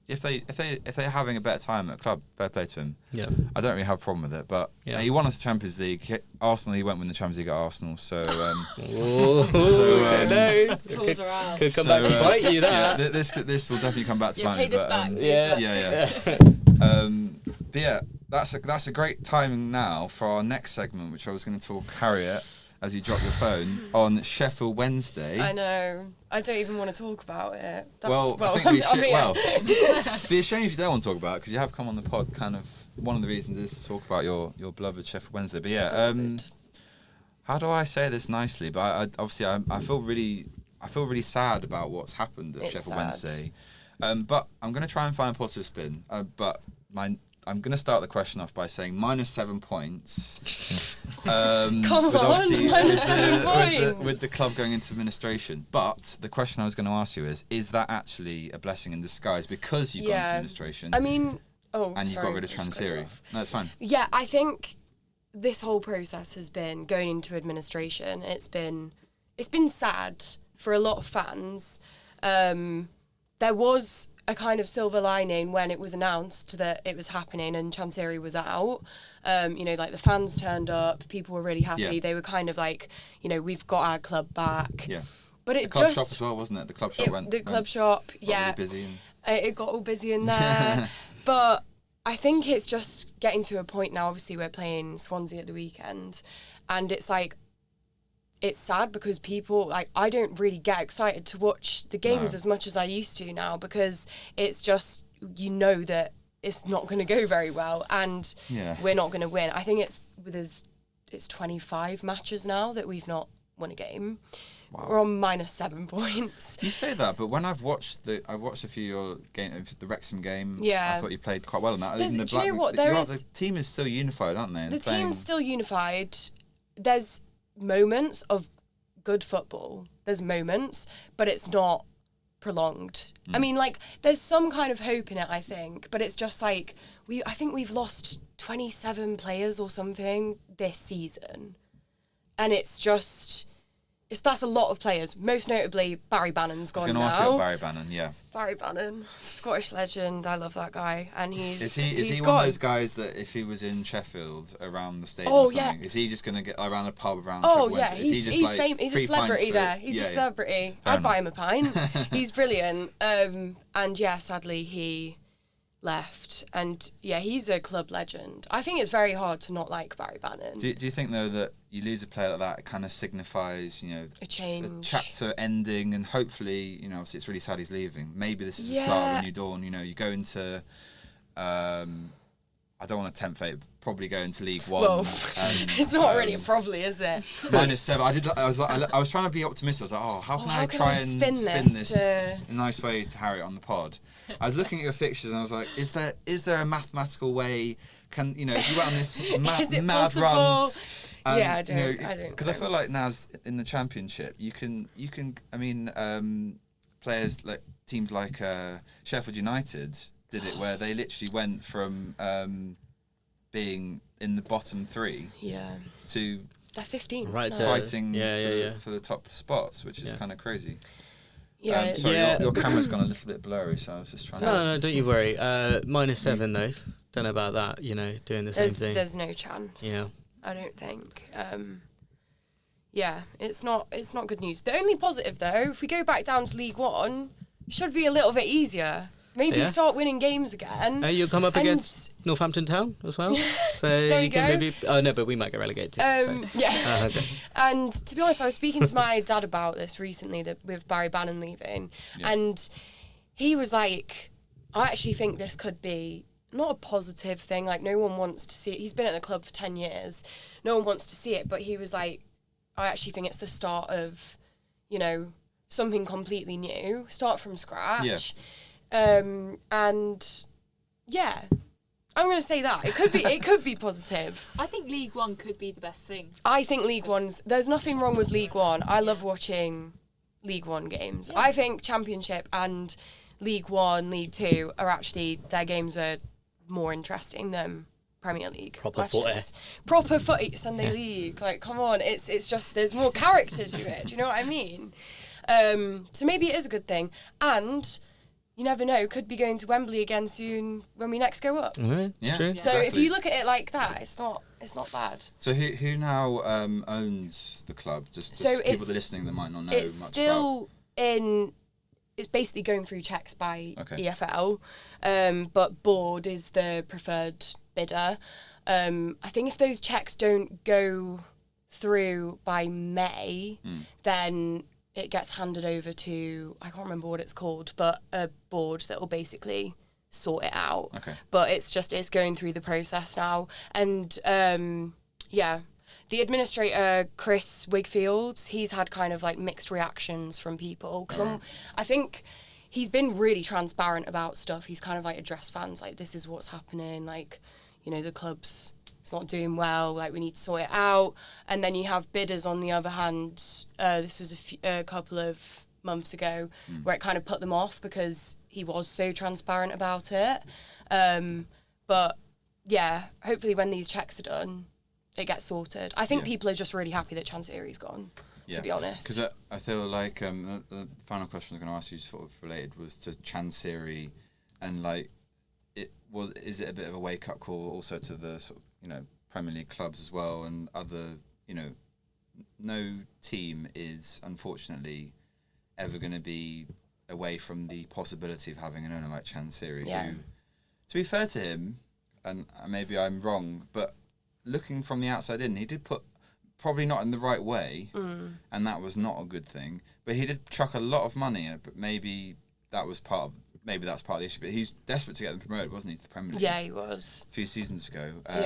if they're having a better time at a club, fair play to him. Yeah, I don't really have a problem with it, but he won us the Champions League. Arsenal, he won't win the Champions League at Arsenal, so could come back to bite you. That this will definitely come back to bite me. Pay this back. But yeah, that's a great timing now for our next segment, which I was going to talk Harriet as you drop your phone on Sheffield Wednesday. I know. I don't even want to talk about it. I think we should. Well, be a shame if you don't want to talk about it, because you have come on the pod. Kind of one of the reasons is to talk about your beloved Sheffield Wednesday. But yeah, how do I say this nicely? But I feel really sad about what's happened at Sheffield Wednesday. But I'm going to try and find a positive spin. I'm going to start the question off by saying -7 points. Come on, -7 points. With the club going into administration. But the question I was going to ask you is that actually a blessing in disguise because you've gone into administration? I mean, and you've got rid of Transiri. No, it's fine. Yeah, I think this whole process has been going into administration. It's been sad for a lot of fans. There was a kind of silver lining when it was announced that it was happening and Chansiri was out. Like the fans turned up, people were really happy. Yeah. They were kind of like, we've got our club back. Yeah. But the club shop as well, wasn't it? The club shop went really busy. It got all busy in there. But I think it's just getting to a point now. Obviously, we're playing Swansea at the weekend, and it's like, it's sad because people, like, I don't really get excited to watch the games as much as I used to now, because it's just, that it's not going to go very well and we're not going to win. I think it's 25 matches now that we've not won a game. Wow. We're on -7 points. You say that, but when I've watched a few of your games, the Wrexham game, I thought you played quite well in that. Do you know what? The team is still unified, aren't they? The team's still unified. There's moments of good football. There's moments, but it's not prolonged. I mean, like, there's some kind of hope in it, I think, but it's just like I think we've lost 27 players or something this season, and that's a lot of players. Most notably, Barry Bannon's gone now. I was going to ask you about Barry Bannon, yeah. Barry Bannon, Scottish legend. I love that guy. And Is he one of those guys that if he was in Sheffield around the stadium or something, is he just going to get around a pub around Sheffield Wednesday? He's famous. He's a celebrity there. He's a celebrity. I'd buy him a pint. He's brilliant. And sadly he left. And he's a club legend. I think it's very hard to not like Barry Bannon. Do you think, though, that you lose a player like that, it kind of signifies, a change, a chapter ending, and hopefully, obviously it's really sad he's leaving. Maybe this is the start of a new dawn. You go into, I don't want to tempt fate, probably go into League One. Well, it's not really a probably, is it? -7. I was trying to be optimistic. I was like, how can I try and spin this in a nice way to Harriet on the pod? I was looking at your fixtures and I was like, is there a mathematical way? Can if you went on this mad run? I don't. Because I feel like now in the Championship, you can. I mean, players like teams like Sheffield United did it, where they literally went from being in the bottom 3 to they're 15, fighting for the top spots, which is kind of crazy. Yeah, sorry, your camera's gone a little bit blurry, so I was just trying to... No, don't you worry. -7 though. Don't know about that, doing the same thing. There's no chance. Yeah. I don't think. It's not good news. The only positive, though, if we go back down to League One, should be a little bit easier. Maybe start winning games again. You'll come up against Northampton Town as well. So there you go. Maybe... Oh, no, but we might get relegated too. Okay. And to be honest, I was speaking to my dad about this recently, with Barry Bannon leaving. Yeah. And he was like, I actually think this could be not a positive thing. Like, no one wants to see it. He's been at the club for 10 years. No one wants to see it. But he was like, I actually think it's the start of, something completely new. Start from scratch. Yeah. I'm going to say that. It could be positive. I think League One could be the best thing. I think League One's... There's nothing wrong with League One. I love watching League One games. Yeah. I think Championship and League One, League Two are actually... Their games are more interesting than Premier League. Proper footy. Sunday League. Like, come on. It's just... There's more character to it. Do you know what I mean? So maybe it is a good thing. And... You never know, could be going to Wembley again soon when we next go up. True. So exactly. if you look at it like that, it's not bad. So who now owns the club? Just So people that are listening that might not know it's much still it's basically going through checks by EFL, but board is the preferred bidder. I think if those checks don't go through by May, then it gets handed over to, I can't remember what it's called, but a board that will basically sort it out. Okay. But it's going through the process now. And the administrator, Chris Wigfield, he's had kind of like mixed reactions from people. Because I think he's been really transparent about stuff. He's kind of like addressed fans like, this is what's happening. Like, you know, the club's it's not doing well, like we need to sort it out. And then you have bidders on the other hand. This was a couple of months ago where it kind of put them off because he was so transparent about it. But yeah, hopefully when these checks are done, it gets sorted. I think people are just really happy that Chancery's gone, to be honest. Because I feel like the final question I was going to ask you sort of related was to Chancery and like, is it a bit of a wake-up call also to the sort of, you know, Premier League clubs as well and other, you know, no team is unfortunately ever going to be away from the possibility of having an owner like Chancery who, to be fair to him, and maybe I'm wrong, but looking from the outside in, he did put, probably not in the right way, and that was not a good thing, but he did chuck a lot of money in it, but maybe that's part of the issue. But he's desperate to get them promoted, wasn't he, to the Premier League? Yeah, he was. A few seasons ago. But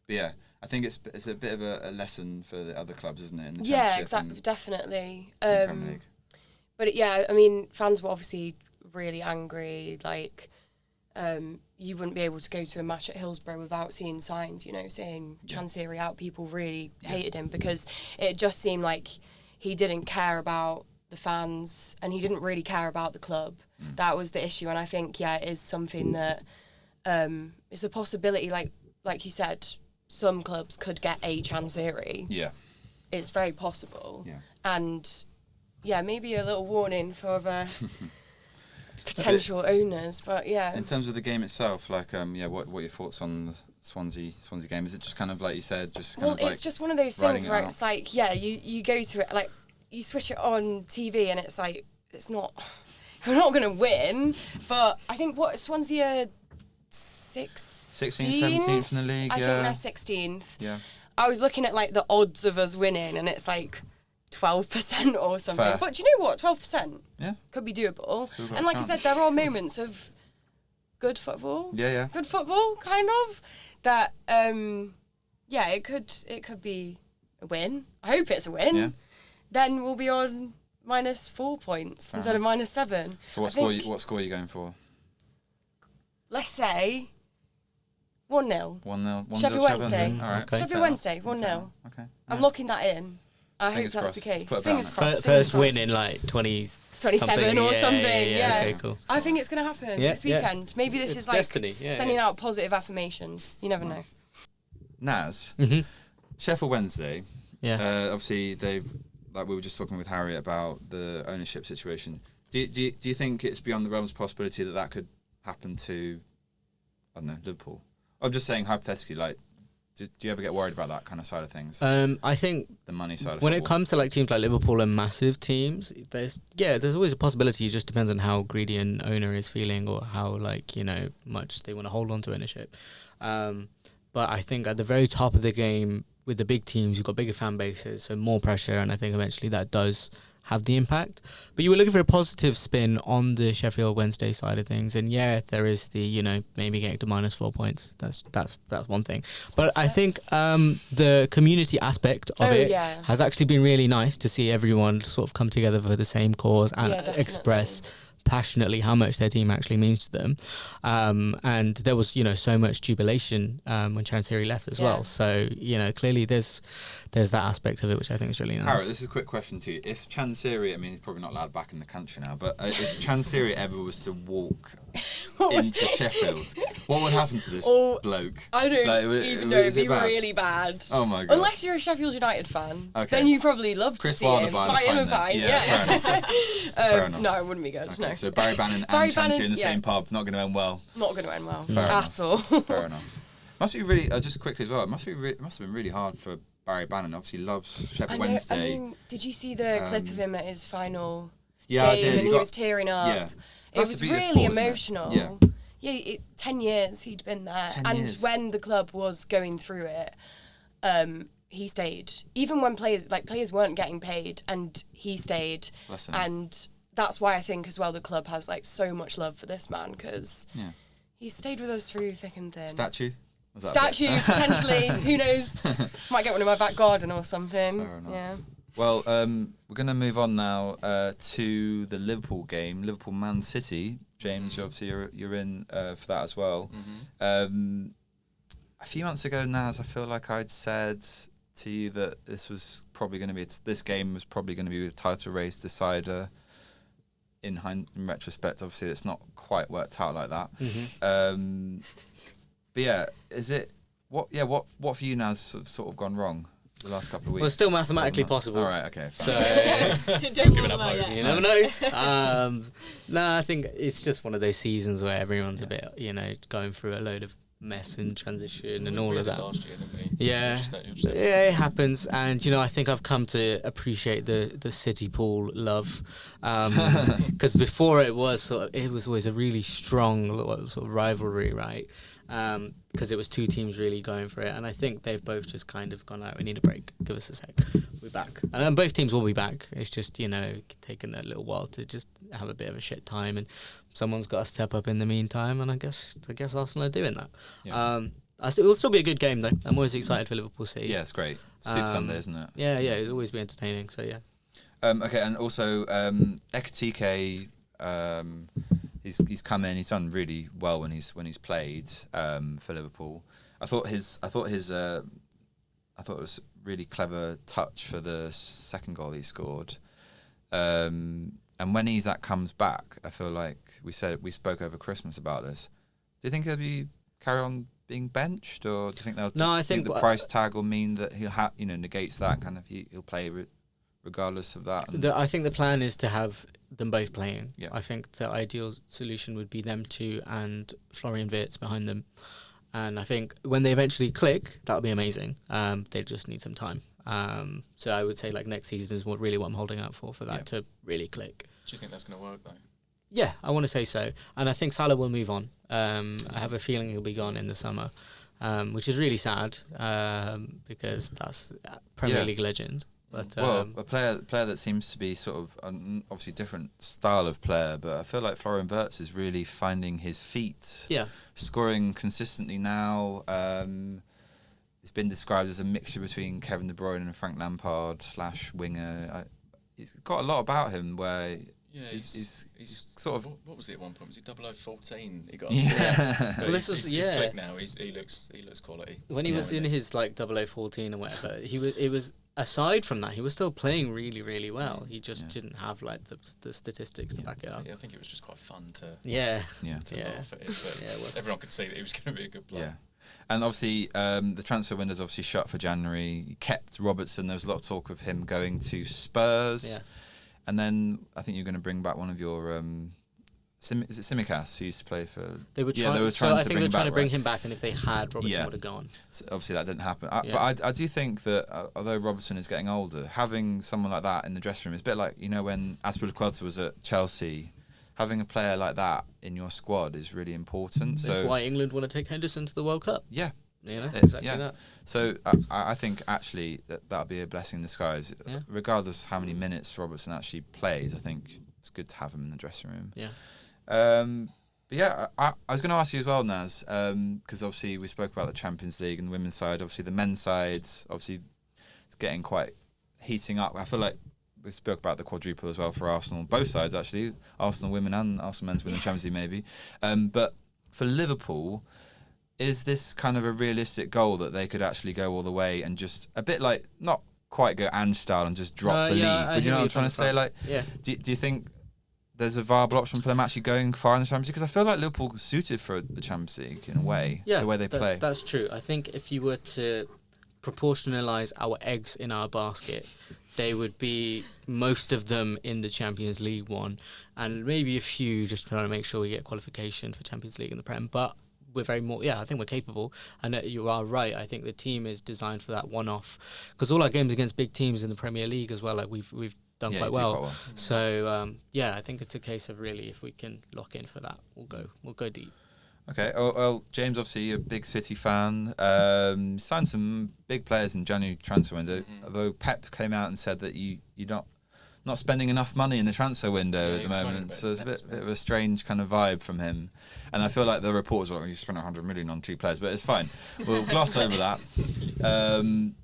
yeah, I think it's a bit of a lesson for the other clubs, isn't it? In the exactly, definitely. Premier League. But I mean, fans were obviously really angry. Like, you wouldn't be able to go to a match at Hillsborough without seeing signs, you know, saying Chancery out. People really hated him because it just seemed like he didn't care about the fans and he didn't really care about the club. That was the issue, and I think it is something that is a possibility. Like you said, some clubs could get a Chancery. Yeah, it's very possible. Yeah, and maybe a little warning for the potential owners. But in terms of the game itself, like what are your thoughts on the Swansea game? Is it just kind of like you said, just kind of like it's just one of those things where it's like you go to it like you switch it on TV and it's like it's not. We're not going to win, but I think Swansea 16th, 17th in the league. I think they're 16th. Yeah. I was looking at like the odds of us winning, and it's like 12% or something. Fair. But do you know what? 12%. Yeah. Could be doable. And like I said, there are moments of good football. Yeah. Good football, kind of. That it could be a win. I hope it's a win. Yeah. Then we'll be on -4 points instead of -7. So what score are you going for? Let's say 1-0. 1-0. Sheffield Wednesday. All right. Okay. Sheffield Wednesday, 1-0. Okay. I'm locking that in. I Fingers hope that's the crossed. case. Let's put a Fingers bet crossed. First win in like 27 or something. Yeah. Okay, cool. I think it's going to happen this weekend. Maybe this It's is like destiny. sending out positive affirmations. You never know. Naz, Sheffield Wednesday. Yeah. Obviously, they've, like we were just talking with Harriet about the ownership situation. Do you think it's beyond the realms of possibility that could happen to, I don't know, Liverpool? I'm just saying hypothetically, like, do you ever get worried about that kind of side of things? I think the money side of when football? it comes to like teams like Liverpool and massive teams, there's always a possibility. It just depends on how greedy an owner is feeling or how much they want to hold on to ownership. But I think at the very top of the game with the big teams, you've got bigger fan bases, so more pressure, and I think eventually that does have the impact. But you were looking for a positive spin on the Sheffield Wednesday side of things, and there is the maybe getting to -4 points. That's one thing. But I think the community aspect of it has actually been really nice to see everyone sort of come together for the same cause and express passionately how much their team actually means to them. And there was, so much jubilation when Chansiri left as well. So, clearly there's that aspect of it, which I think is really nice. Harriet, this is a quick question to you. If Chansiri, I mean, he's probably not allowed back in the country now, but if Chansiri ever was to walk into Sheffield, what would happen to this bloke? I don't even know. It'd be really bad. Oh my god! Unless you're a Sheffield United fan, then you probably love to see him. Buy him a pint. Yeah. Fair enough. No, it wouldn't be good. Okay, No. so Barry Bannon and Chansiri in the same pub, not going to end well. Not going to end well at all. Fair enough. Must be really just quickly as well. It must have been really hard for Barry Bannon. Obviously, loves Sheffield Wednesday. I mean, did you see the clip of him at his final game? I did. And he was tearing up. Yeah. It was really emotional. Yeah, 10 years he'd been there. And when the club was going through it, he stayed. Even when players weren't getting paid, and he stayed. And that's why I think as well the club has so much love for this man, because he stayed with us through thick and thin. Statue, potentially. Who knows? Might get one in my back garden or something. Fair enough. Yeah. Well, we're going to move on now to the Liverpool game, Liverpool-Man City. James, obviously you're in for that as well. Mm-hmm. A few months ago, Naz, I feel like I'd said to you that this game was probably going to be a title race decider. In retrospect, obviously, it's not quite worked out like that. Mm-hmm. But yeah, is it what for you, Naz, sort of gone wrong the last couple of weeks? Well, it's still mathematically possible. All right, okay. So don't give it up hope. You never know. No, I think it's just one of those seasons where everyone's a bit, going through a load of mess and transition and all of that. Last year, didn't we? Yeah, it happens, and I think I've come to appreciate the City Pool love, because before it was always a really strong sort of rivalry, right? Because it was two teams really going for it, and I think they've both just kind of gone out. We need a break. Give us a sec. We're back, and then both teams will be back. It's just taken a little while to just have a bit of a shit time, and someone's got to step up in the meantime. And I guess Arsenal are doing that. Yeah. It will still be a good game though. I'm always excited for Liverpool City. Yeah, it's great. Super Sunday, isn't it? Yeah, it'll always be entertaining. So yeah. Okay, and also Ekitike. He's come in. He's done really well when he's played for Liverpool. I thought it was really clever touch for the second goal he scored. And when comes back, I feel like we spoke over Christmas about this. Do you think he'll carry on being benched, or do you think I think the price tag will mean that he'll negates that kind of he'll play regardless of that? I think the plan is to have them both playing. Yeah. I think the ideal solution would be them two and Florian Wirtz behind them. And I think when they eventually click, that'll be amazing. They just need some time. So I would say next season is what I'm holding out for that to really click. Do you think that's going to work though? Yeah, I want to say so. And I think Salah will move on. I have a feeling he'll be gone in the summer, which is really sad because that's a Premier League legend. But, a player that seems to be sort of obviously different style of player, but I feel like Florian Wirtz is really finding his feet. Yeah, scoring consistently now. It's been described as a mixture between Kevin De Bruyne and Frank Lampard / winger. He's got a lot about him where he's sort of. What was it at one point? Was he 0014? He got. Well, this is click now. He looks quality. When he was in his 0014 or whatever, it was. Aside from that, he was still playing really, really well. He just didn't have the statistics to back it up. I think it was just quite fun to laugh at it. But everyone could see that he was going to be a good player. Yeah. And obviously, the transfer window's obviously shut for January. He kept Robertson. There was a lot of talk of him going to Spurs. Yeah. And then I think you're going to bring back one of your is it Tsimikas who used to play for? They were trying. I think they're trying to bring him back, and if they had, Robertson would have gone. So obviously, that didn't happen. But I do think that although Robertson is getting older, having someone like that in the dressing room is a bit like when Azpilicueta was at Chelsea. Having a player like that in your squad is really important. That's why England want to take Henderson to the World Cup. Yeah. Exactly that. So I think actually that'll be a blessing in disguise. Yeah. Regardless how many minutes Robertson actually plays, I think it's good to have him in the dressing room. Yeah. But yeah, I was going to ask you as well, Naz, because obviously we spoke about the Champions League and the women's side. Obviously the men's side, obviously it's getting quite heating up. I feel like we spoke about the quadruple as well for Arsenal, both sides actually, Arsenal women and Arsenal men's win the Champions League maybe. But for Liverpool, is this kind of a realistic goal that they could actually go all the way and just a bit like, not quite go Ange style and just drop the league? But you know what I'm trying to say? Like, do you think there's a viable option for them actually going far in the Champions League? Because I feel like Liverpool is suited for the Champions League in a way, the way they play. That's true. I think if you were to proportionalise our eggs in our basket, they would be most of them in the Champions League one, and maybe a few just trying to make sure we get qualification for Champions League in the Prem. But we're very more, I think we're capable, and you are right. I think the team is designed for that one-off, because all our games against big teams in the Premier League as well, like we've done quite well. So I think it's a case of really, if we can lock in for that, we'll go deep. Okay. Well, James, obviously a big City fan. Signed some big players in January transfer window. Although Pep came out and said that you're not spending enough money in the transfer window at the moment. So there's a bit of a strange kind of vibe from him. And I feel like the reporters were like, you spent 100 million on 2 players, but it's fine. We'll gloss over that.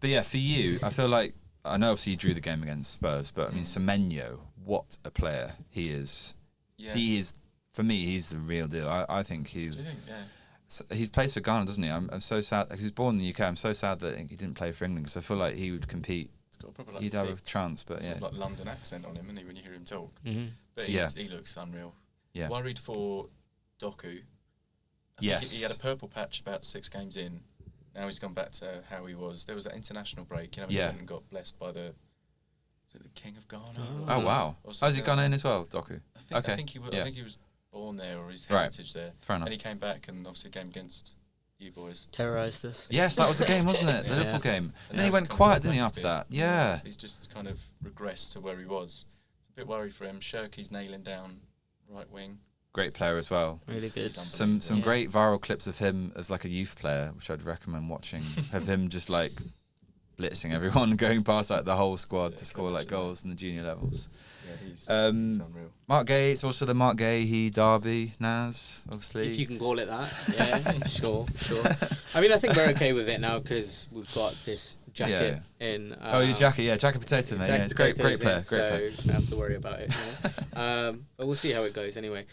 But yeah, for you, I feel like, I know obviously you drew the game against Spurs, but I mean, Semenyo, what a player he is. Yeah. He is. For me, he's the real deal. I think he's. He plays for Ghana, doesn't he? I'm so sad because he's born in the UK. I'm so sad that he didn't play for England because I feel like he would compete. He's got a proper, he'd have a chance, but like London accent on him, isn't he, when you hear him talk? But he looks unreal. Yeah. Worried for Doku. I think he had a purple patch about 6 games in. Now he's gone back to how he was. There was that international break, he went and got blessed by the King of Ghana. Oh wow! Has he gone in as well, Doku? I think he was born there, or his heritage there. Fair enough. And he came back and obviously game against you boys. Terrorised us. Yes, that was the game, wasn't it? The Liverpool game. And then he went quiet, didn't he, after that? Yeah. He's just kind of regressed to where he was. It's a bit worried for him. Shirky's nailing down right wing. Great player as well. Really good. Some great viral clips of him as like a youth player, which I'd recommend watching. Of him just like blitzing everyone, going past like the whole squad to score like goals in the junior levels. Yeah, he's unreal. Mark Gay, it's also the Mark Gay derby, Naz, obviously. If you can call it that, yeah, sure. I mean, I think we're okay with it now because we've got this jacket in. Your jacket, Jacket Potato, mate. Yeah, it's great player. Don't have to worry about it. But we'll see how it goes anyway.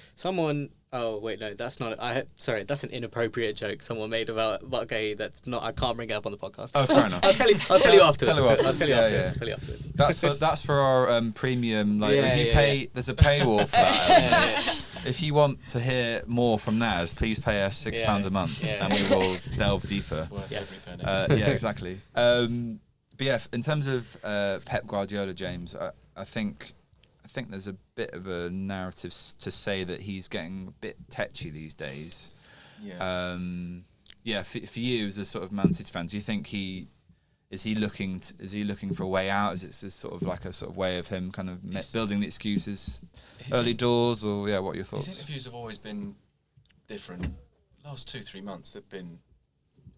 Oh wait, no, that's not. That's an inappropriate joke someone made about Mark Gay. That's not. I can't bring it up on the podcast. Oh, fair enough. I'll tell you afterwards. I'll tell you afterwards. That's for our premium. Like, if you pay, there's a paywall for that. If you want to hear more from Naz, please pay us £6 a month, and we will delve deeper. Yeah, exactly. But yeah, in terms of Pep Guardiola, James, I think there's a bit of a narrative to say that he's getting a bit tetchy these days. Yeah. For you as a sort of Man City fan, do you think is he looking for a way out? Is it sort of like a sort of way of him kind of building the excuses early doors, or what are your thoughts? His interviews have always been different. Last 2-3 months they've been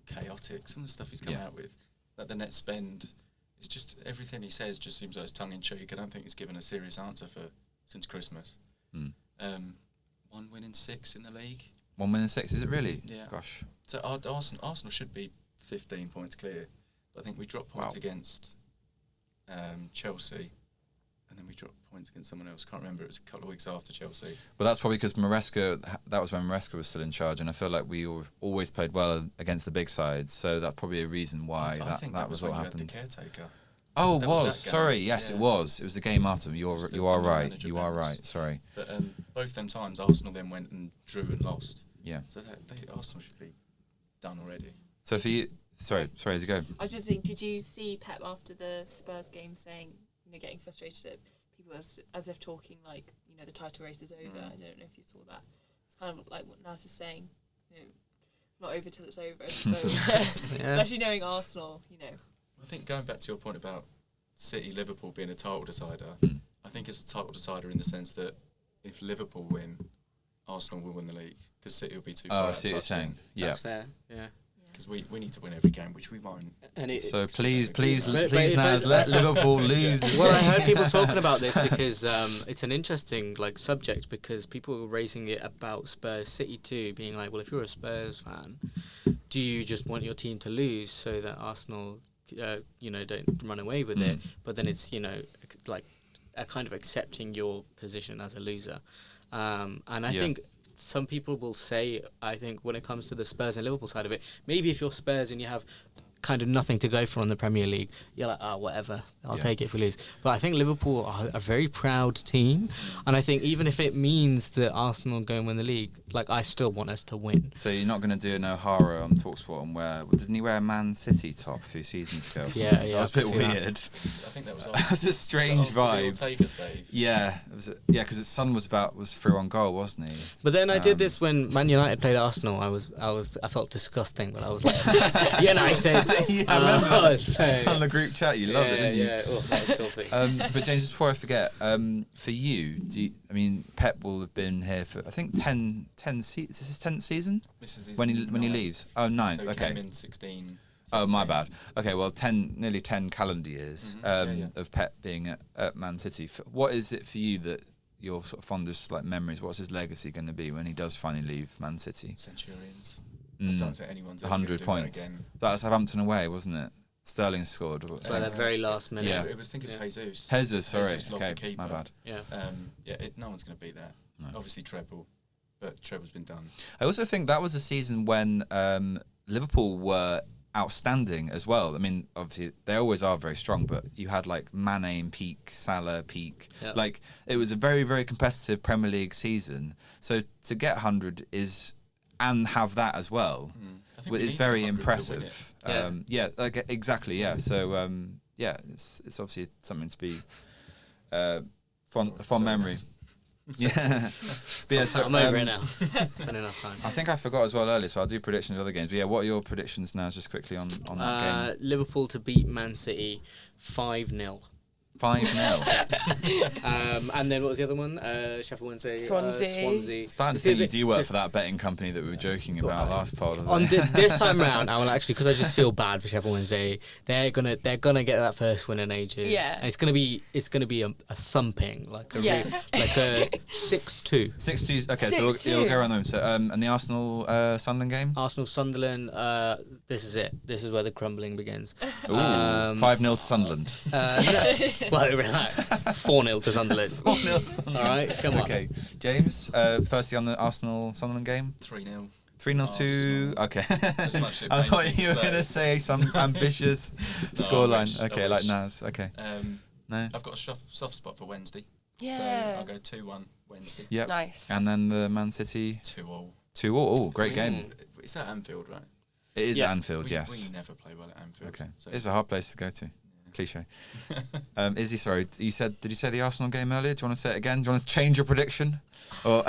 chaotic. Some of the stuff he's come out with, like the net spend. It's just everything he says just seems like it's tongue in cheek. I don't think he's given a serious answer since Christmas. 1 win in 6 in the league. 1 win in 6, is it really? Yeah. Gosh. So Arsenal should be 15 points clear. But I think we dropped points against Chelsea, and then we dropped points against someone else. Can't remember. It was a couple of weeks after Chelsea. But that's probably because that was when Maresca was still in charge, and I feel like we always played well against the big sides, so that's probably a reason why that was what happened. The caretaker. Oh, it was. Sorry. Yes, it was. It was the game after. You are right. You are right. Sorry. But both them times, Arsenal then went and drew and lost. Yeah. So Arsenal should be done already. So for you, sorry, as you go. I was just saying, did you see Pep after the Spurs game saying, getting frustrated at people as if talking like, the title race is over? I don't know if you saw that. It's kind of like what Naz is saying. It's not over till it's over. So, especially knowing Arsenal, I think going back to your point about City, Liverpool being a title decider, I think it's a title decider in the sense that if Liverpool win, Arsenal will win the league because City will be too far out. I see what you're saying. Yeah. That's fair. Yeah. Because we need to win every game, which we won't. So please, Naz, let Liverpool lose. Well, I heard people talking about this because it's an interesting subject, because people were raising it about Spurs City too, being like, well, if you're a Spurs fan, do you just want your team to lose so that Arsenal, don't run away with it? But then it's kind of accepting your position as a loser. And I think some people will say, I think when it comes to the Spurs and Liverpool side of it, maybe if you're Spurs and you have kind of nothing to go for in the Premier League, you're like, whatever, I'll take it if we lose. But I think Liverpool are a very proud team, and I think even if it means that Arsenal go and win the league, like, I still want us to win. So you're not going to do an O'Hara on TalkSport and didn't he wear a Man City top a few seasons ago? Yeah, that was a bit weird. I think that was That was a strange vibe. Take a save. Yeah, it was. Because his son was through on goal, wasn't he? But then I did this when Man United played Arsenal. I felt disgusting, but I was like, United. I remember so, on the group chat. You loved it, didn't you? Yeah, that was filthy. But James, just before I forget, for you, Pep will have been here for I think 10 is this his 10th season? This is his when he leaves. Oh, 9th. So he okay. came in 16. Oh, my bad. Okay, well, nearly 10 calendar years of Pep being at Man City. What is it for you that your sort of fondest memories? What's his legacy going to be when he does finally leave Man City? Centurions. I don't think anyone's ever 100 do points. that again. That was Southampton away, wasn't it? Sterling scored. By the very last minute. Yeah. It was thinking it was Jesus. Jesus, sorry. Jesus lobbed the keeper. My bad. Yeah. No one's going to beat that. No. Obviously treble, but treble's been done. I also think that was a season when Liverpool were outstanding as well. I mean, obviously they always are very strong, but you had Mane peak, Salah peak. Yep. It was a very, very competitive Premier League season. So to get 100 and have that as well is very impressive. Exactly. Yeah. So it's obviously something to be fond memory. Yeah. But yeah, so I'm over it now. It's been enough time. I think I forgot as well earlier, so I'll do predictions of other games. But yeah, what are your predictions now, just quickly on that game? Liverpool to beat Man City 5-0. 5-0. And then what was the other one? Sheffield Wednesday, Swansea. Starting to think you do work for that betting company that we were joking about last pod. This time round, I will actually, because I just feel bad for Sheffield Wednesday. They're gonna get that first win in ages. Yeah, and it's gonna be a thumping, like a 6-2. 6-2. Okay, so we'll go around them. So and the Arsenal Sunderland game. Arsenal Sunderland. This is it. This is where the crumbling begins. 5-0 to Sunderland. Well, relax. 4-0 to Sunderland. 4-0 to Sunderland. All right, come on. Okay, James. Firstly on the Arsenal Sunderland game. 3-0. 3-0 to. Okay. I thought you were going to say some ambitious scoreline. Okay, like Naz. Okay. No. I've got a soft spot for Wednesday. Yeah. So I'll go 2-1 Wednesday. Yep. Nice. And then the Man City. 2-2. 2-2. Oh, great game. It's at Anfield, right? It is at Anfield. Yes. We never play well at Anfield. Okay. So it's a hard place to go to. Cliche. Izzy, sorry, did you say the Arsenal game earlier? Do you want to say it again? Do you want to change your prediction? Or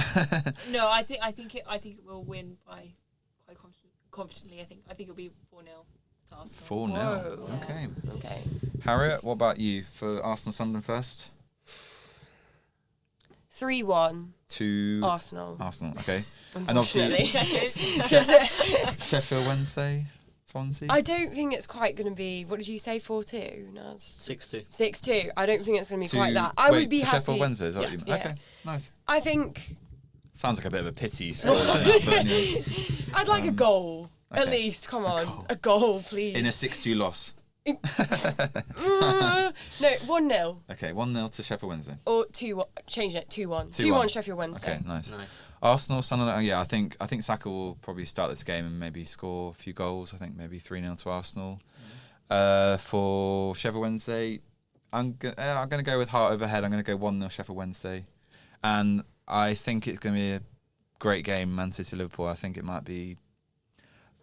No, I think it will win by quite confidently. I think it'll be 4-0 to Arsenal. 4-0. Whoa. Okay. Harriet, what about you for Arsenal Sunderland first? 3-1 to Arsenal. Okay. And obviously Sheffield Wednesday. Swansea? I don't think it's quite going to be. What did you say? 4-2, Naz? 6-2. 6-2. I don't think it's going to be quite that. I would be happy. Sheffield Wednesday. Is that what you mean? Yeah. Okay, nice. I think sounds like a bit of a pity score. I'd like a goal at least. Come on, a goal, please. In a 6-2 loss. No, 1-0. Okay, 1-0 to Sheffield Wednesday. Or 2-1. Change it. 2-1. 2-1 Sheffield Wednesday. Okay, nice. Arsenal, Sunderland. Yeah, I think Saka will probably start this game and maybe score a few goals. I think maybe 3-0 to Arsenal. For Sheffield Wednesday, I'm going to go with heart over head. I'm going to go 1-0 Sheffield Wednesday, and I think it's going to be a great game. Man City Liverpool. I think it might be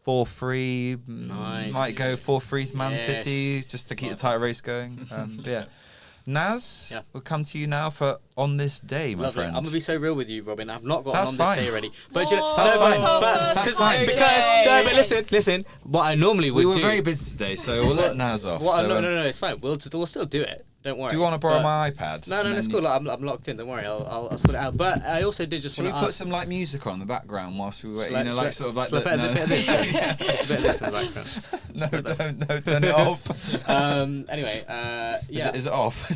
4-3. Nice. Might go 4-3 to Man City just to keep the title race going. But yeah. Naz, we'll come to you now for On This Day, my friend. I'm going to be so real with you, Robin. I've not got On This Day already. But that's fine. Because listen. What I normally would do. We were very busy today, so we'll let Naz off. No, it's fine. We'll still do it. Don't worry. Do you want to borrow my iPad? No, it's cool. I'm locked in. Don't worry. I'll sort it out. But I also did just want to ask. Should we put some like music on in the background whilst we wait? A bit of this in the background. No, don't turn it off. Anyway, Is it off?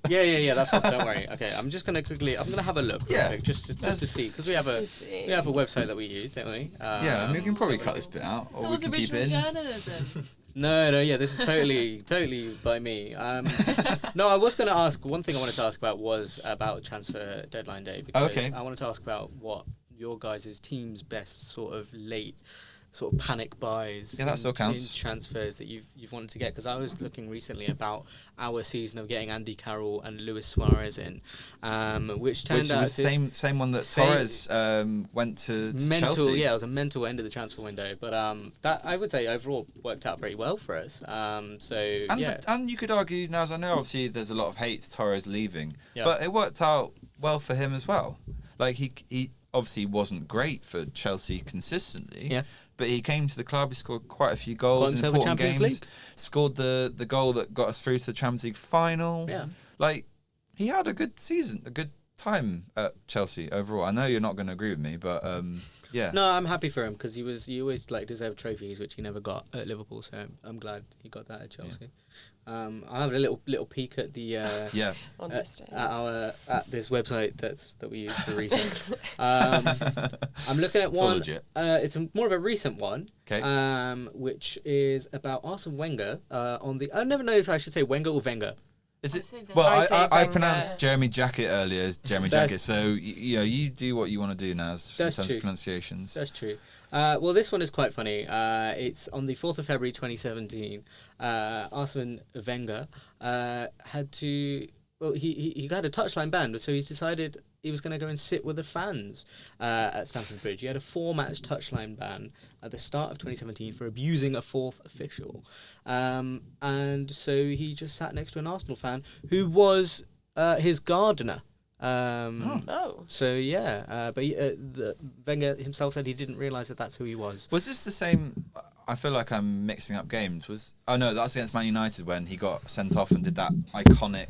Yeah. That's off. Don't worry. Okay, I'm just gonna quickly. I'm gonna have a look. Yeah. Just to see, because we have a website that we use, don't we? Yeah, I mean, we can probably cut this bit out, or we can keep it in. Journalism. No, yeah, this is totally by me. No, I was going to ask, one thing I wanted to ask about was about transfer deadline day, because I wanted to ask about what your guys' team's best sort of late sort of panic buys that still counts. in transfers that you've wanted to get, because I was looking recently about our season of getting Andy Carroll and Luis Suarez in, which turned out was the same one that Torres went to Chelsea. Yeah, it was a mental end of the transfer window, but that I would say overall worked out very well for us. And you could argue now, as I know obviously there's a lot of hate to Torres leaving, but it worked out well for him as well. Like he obviously wasn't great for Chelsea consistently. Yeah. But he came to the club, he scored quite a few goals in important games. League. Scored the goal that got us through to the Champions League final. Yeah. Like, he had a good season, a good time at Chelsea overall. I know you're not going to agree with me, but yeah. No, I'm happy for him, because he always deserved trophies, which he never got at Liverpool, so I'm glad he got that at Chelsea. Yeah. I have a little peek at the on this day. at this website that we use for research. I'm looking at one. Legit. It's more of a recent one. Okay. Which is about Arsene Wenger. I never know if I should say Wenger or Wenger. Is it? Wenger. Well, I pronounced Jeremy Jacket earlier as Jeremy Jacket, so you do what you want to do, Naz, in terms of pronunciations. That's true. Well, this one is quite funny. It's on the 4th of February 2017. Arsene Wenger had to... Well, he had a touchline ban, so he's decided he was going to go and sit with the fans at Stamford Bridge. He had a 4-match touchline ban at the start of 2017 for abusing a 4th official. And so he just sat next to an Arsenal fan who was his gardener. So yeah, but Wenger himself said he didn't realise that that's who he was. Was this the same? I feel like I'm mixing up games. That's against Man United when he got sent off and did that iconic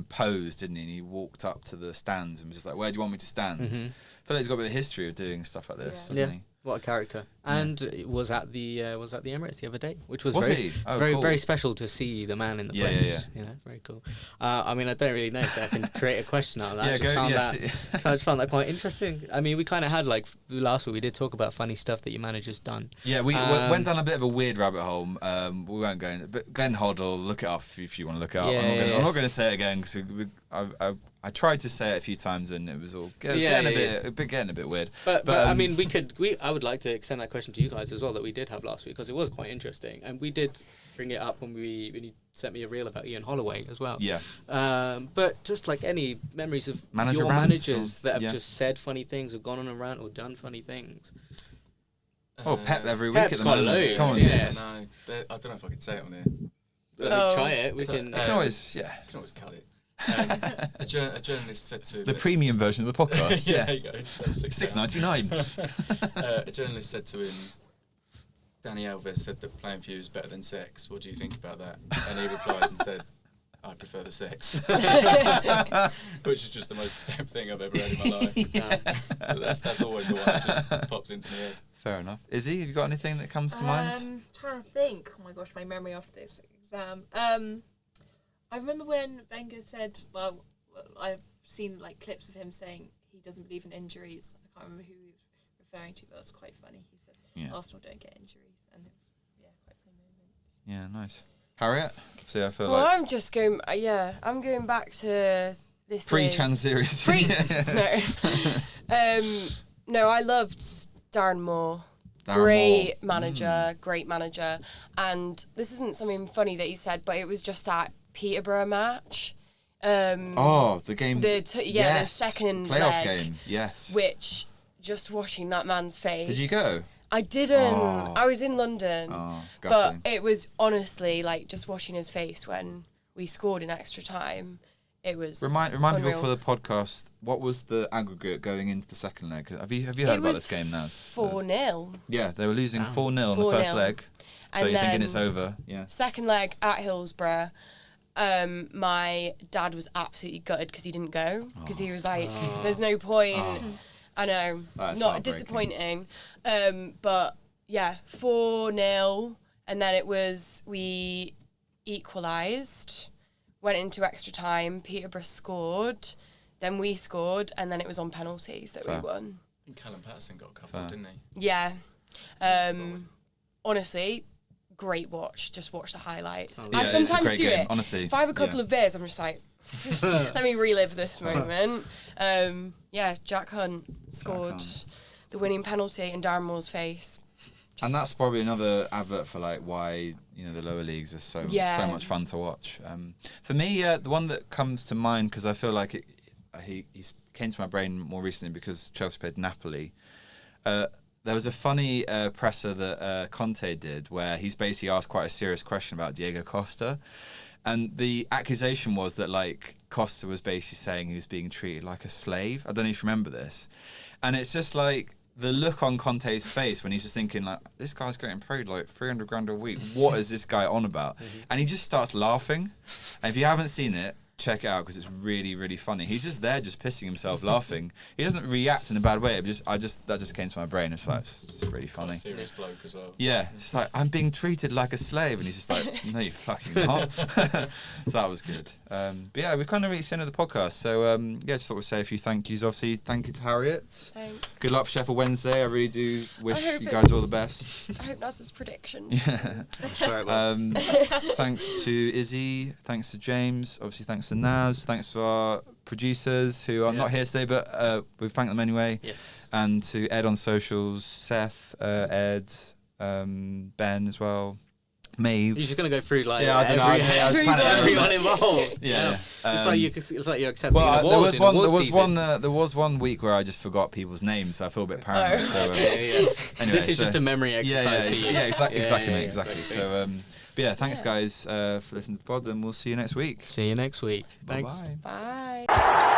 pose, didn't he? And he walked up to the stands and was just like, "Where do you want me to stand?" Mm-hmm. I feel like he's got a bit of history of doing stuff like this, doesn't he? What a character! And it was at the Emirates the other day, which was cool. very special to see the man in the flesh. Yeah, very cool. I mean, I don't really know if I can create a question out of that. I just found that quite interesting. I mean, we kind of had last week we did talk about funny stuff that your manager's done. Yeah, we went down a bit of a weird rabbit hole. We won't go in, but Glenn Hoddle, look it up if you want to look it up. I'm not going to say it again because I tried to say it a few times and it was getting a bit weird. But I mean, I would like to extend that question to you guys as well that we did have last week, because it was quite interesting, and we did bring it up when you sent me a reel about Ian Holloway as well. Yeah. But just like any memories of your managers that have just said funny things or gone on a rant or done funny things. Pep every week Pep's at the got moment. loads. Come on, Yeah. James. No, I don't know if I can say it on here. Try it. We can. You can always cut it. A journalist said to him... The premium version of the podcast. There you go. $6.99. A journalist said to him, Danny Alves said that playing for you is better than sex. What do you think about that? And he replied and said, I prefer the sex. Which is just the most damn thing I've ever heard in my life. That's always the one that just pops into my head. Fair enough. Izzy, have you got anything that comes to mind? Trying to think. Oh my gosh, my memory after this exam. I remember when Wenger said, well, I've seen clips of him saying he doesn't believe in injuries. I can't remember who he was referring to, but it's quite funny. He said Arsenal don't get injuries, and it was quite funny moments. Yeah, nice. Harriet, see, I feel I'm just going. I'm going back to this pre-Chan series. No, I loved Darren Moore. Great manager, and this isn't something funny that he said, but it was just that Peterborough match. The game. The second playoff leg, game. Yes. Which, just watching that man's face. Did you go? I didn't. I was in London. But it was honestly just watching his face when we scored in extra time. It was remind people for the podcast, what was the aggregate going into the second leg? Have you heard about this game now? 4-0. Yeah, they were losing 4-0 in the first leg. So you're thinking it's over. Yeah. Second leg at Hillsborough. My dad was absolutely gutted because he didn't go, because he was like, there's no point. I know, not disappointing. But yeah, 4-0, and then we equalised, went into extra time, Peterborough scored, then we scored, and then it was on penalties that we won. I think Callum Patterson got a couple, didn't he? Yeah. Honestly, great watch. Just watch the highlights. Yeah, I it's a sometimes great do game, it. honestly. If I have a couple of beers, I'm just like, let me relive this moment. Jack Hunt scored the winning penalty in Darren Moore's face. And that's probably another advert for like why the lower leagues are so much fun to watch. For me, the one that comes to mind, because I feel like he came to my brain more recently because Chelsea played Napoli. There was a funny presser that Conte did where he's basically asked quite a serious question about Diego Costa. And the accusation was that like Costa was basically saying he was being treated like a slave. I don't know if you remember this. And it's just like the look on Conte's face when he's just thinking like, this guy's getting paid like 300 grand a week. What is this guy on about? And he just starts laughing. And if you haven't seen it, check it out because it's really, really funny. He's just there, just pissing himself, laughing. He doesn't react in a bad way. That just came to my brain. It's like it's just really funny. Quite a serious bloke as well. Yeah, it's just like I'm being treated like a slave, and he's just like, no, you fucking not. So that was good. But yeah, we kind of reached the end of the podcast. So just thought we'd say a few thank yous. Obviously, thank you to Harriet. Thanks. Good luck for Sheffield Wednesday. I really do wish hope you guys all the best. I hope that's his predictions. Yeah. I'm sure it will. Thanks to Izzy, thanks to James, obviously thanks to Naz, thanks to our producers who are not here today, but we thank them anyway. Yes. And to Ed on socials, Seth, Ed, Ben as well, Maeve. You're just gonna go through like Yeah, I don't know. I was panicking. everyone involved. Yeah. It's like you're accepting Well, an award. there was one week where I just forgot people's names, so I feel a bit paranoid. So, Anyway, this is just a memory exercise for you. exactly, mate, exactly. Great. So, but yeah, thanks guys for listening to the pod, and we'll see you next week. See you next week. Thanks. Bye-bye. Bye.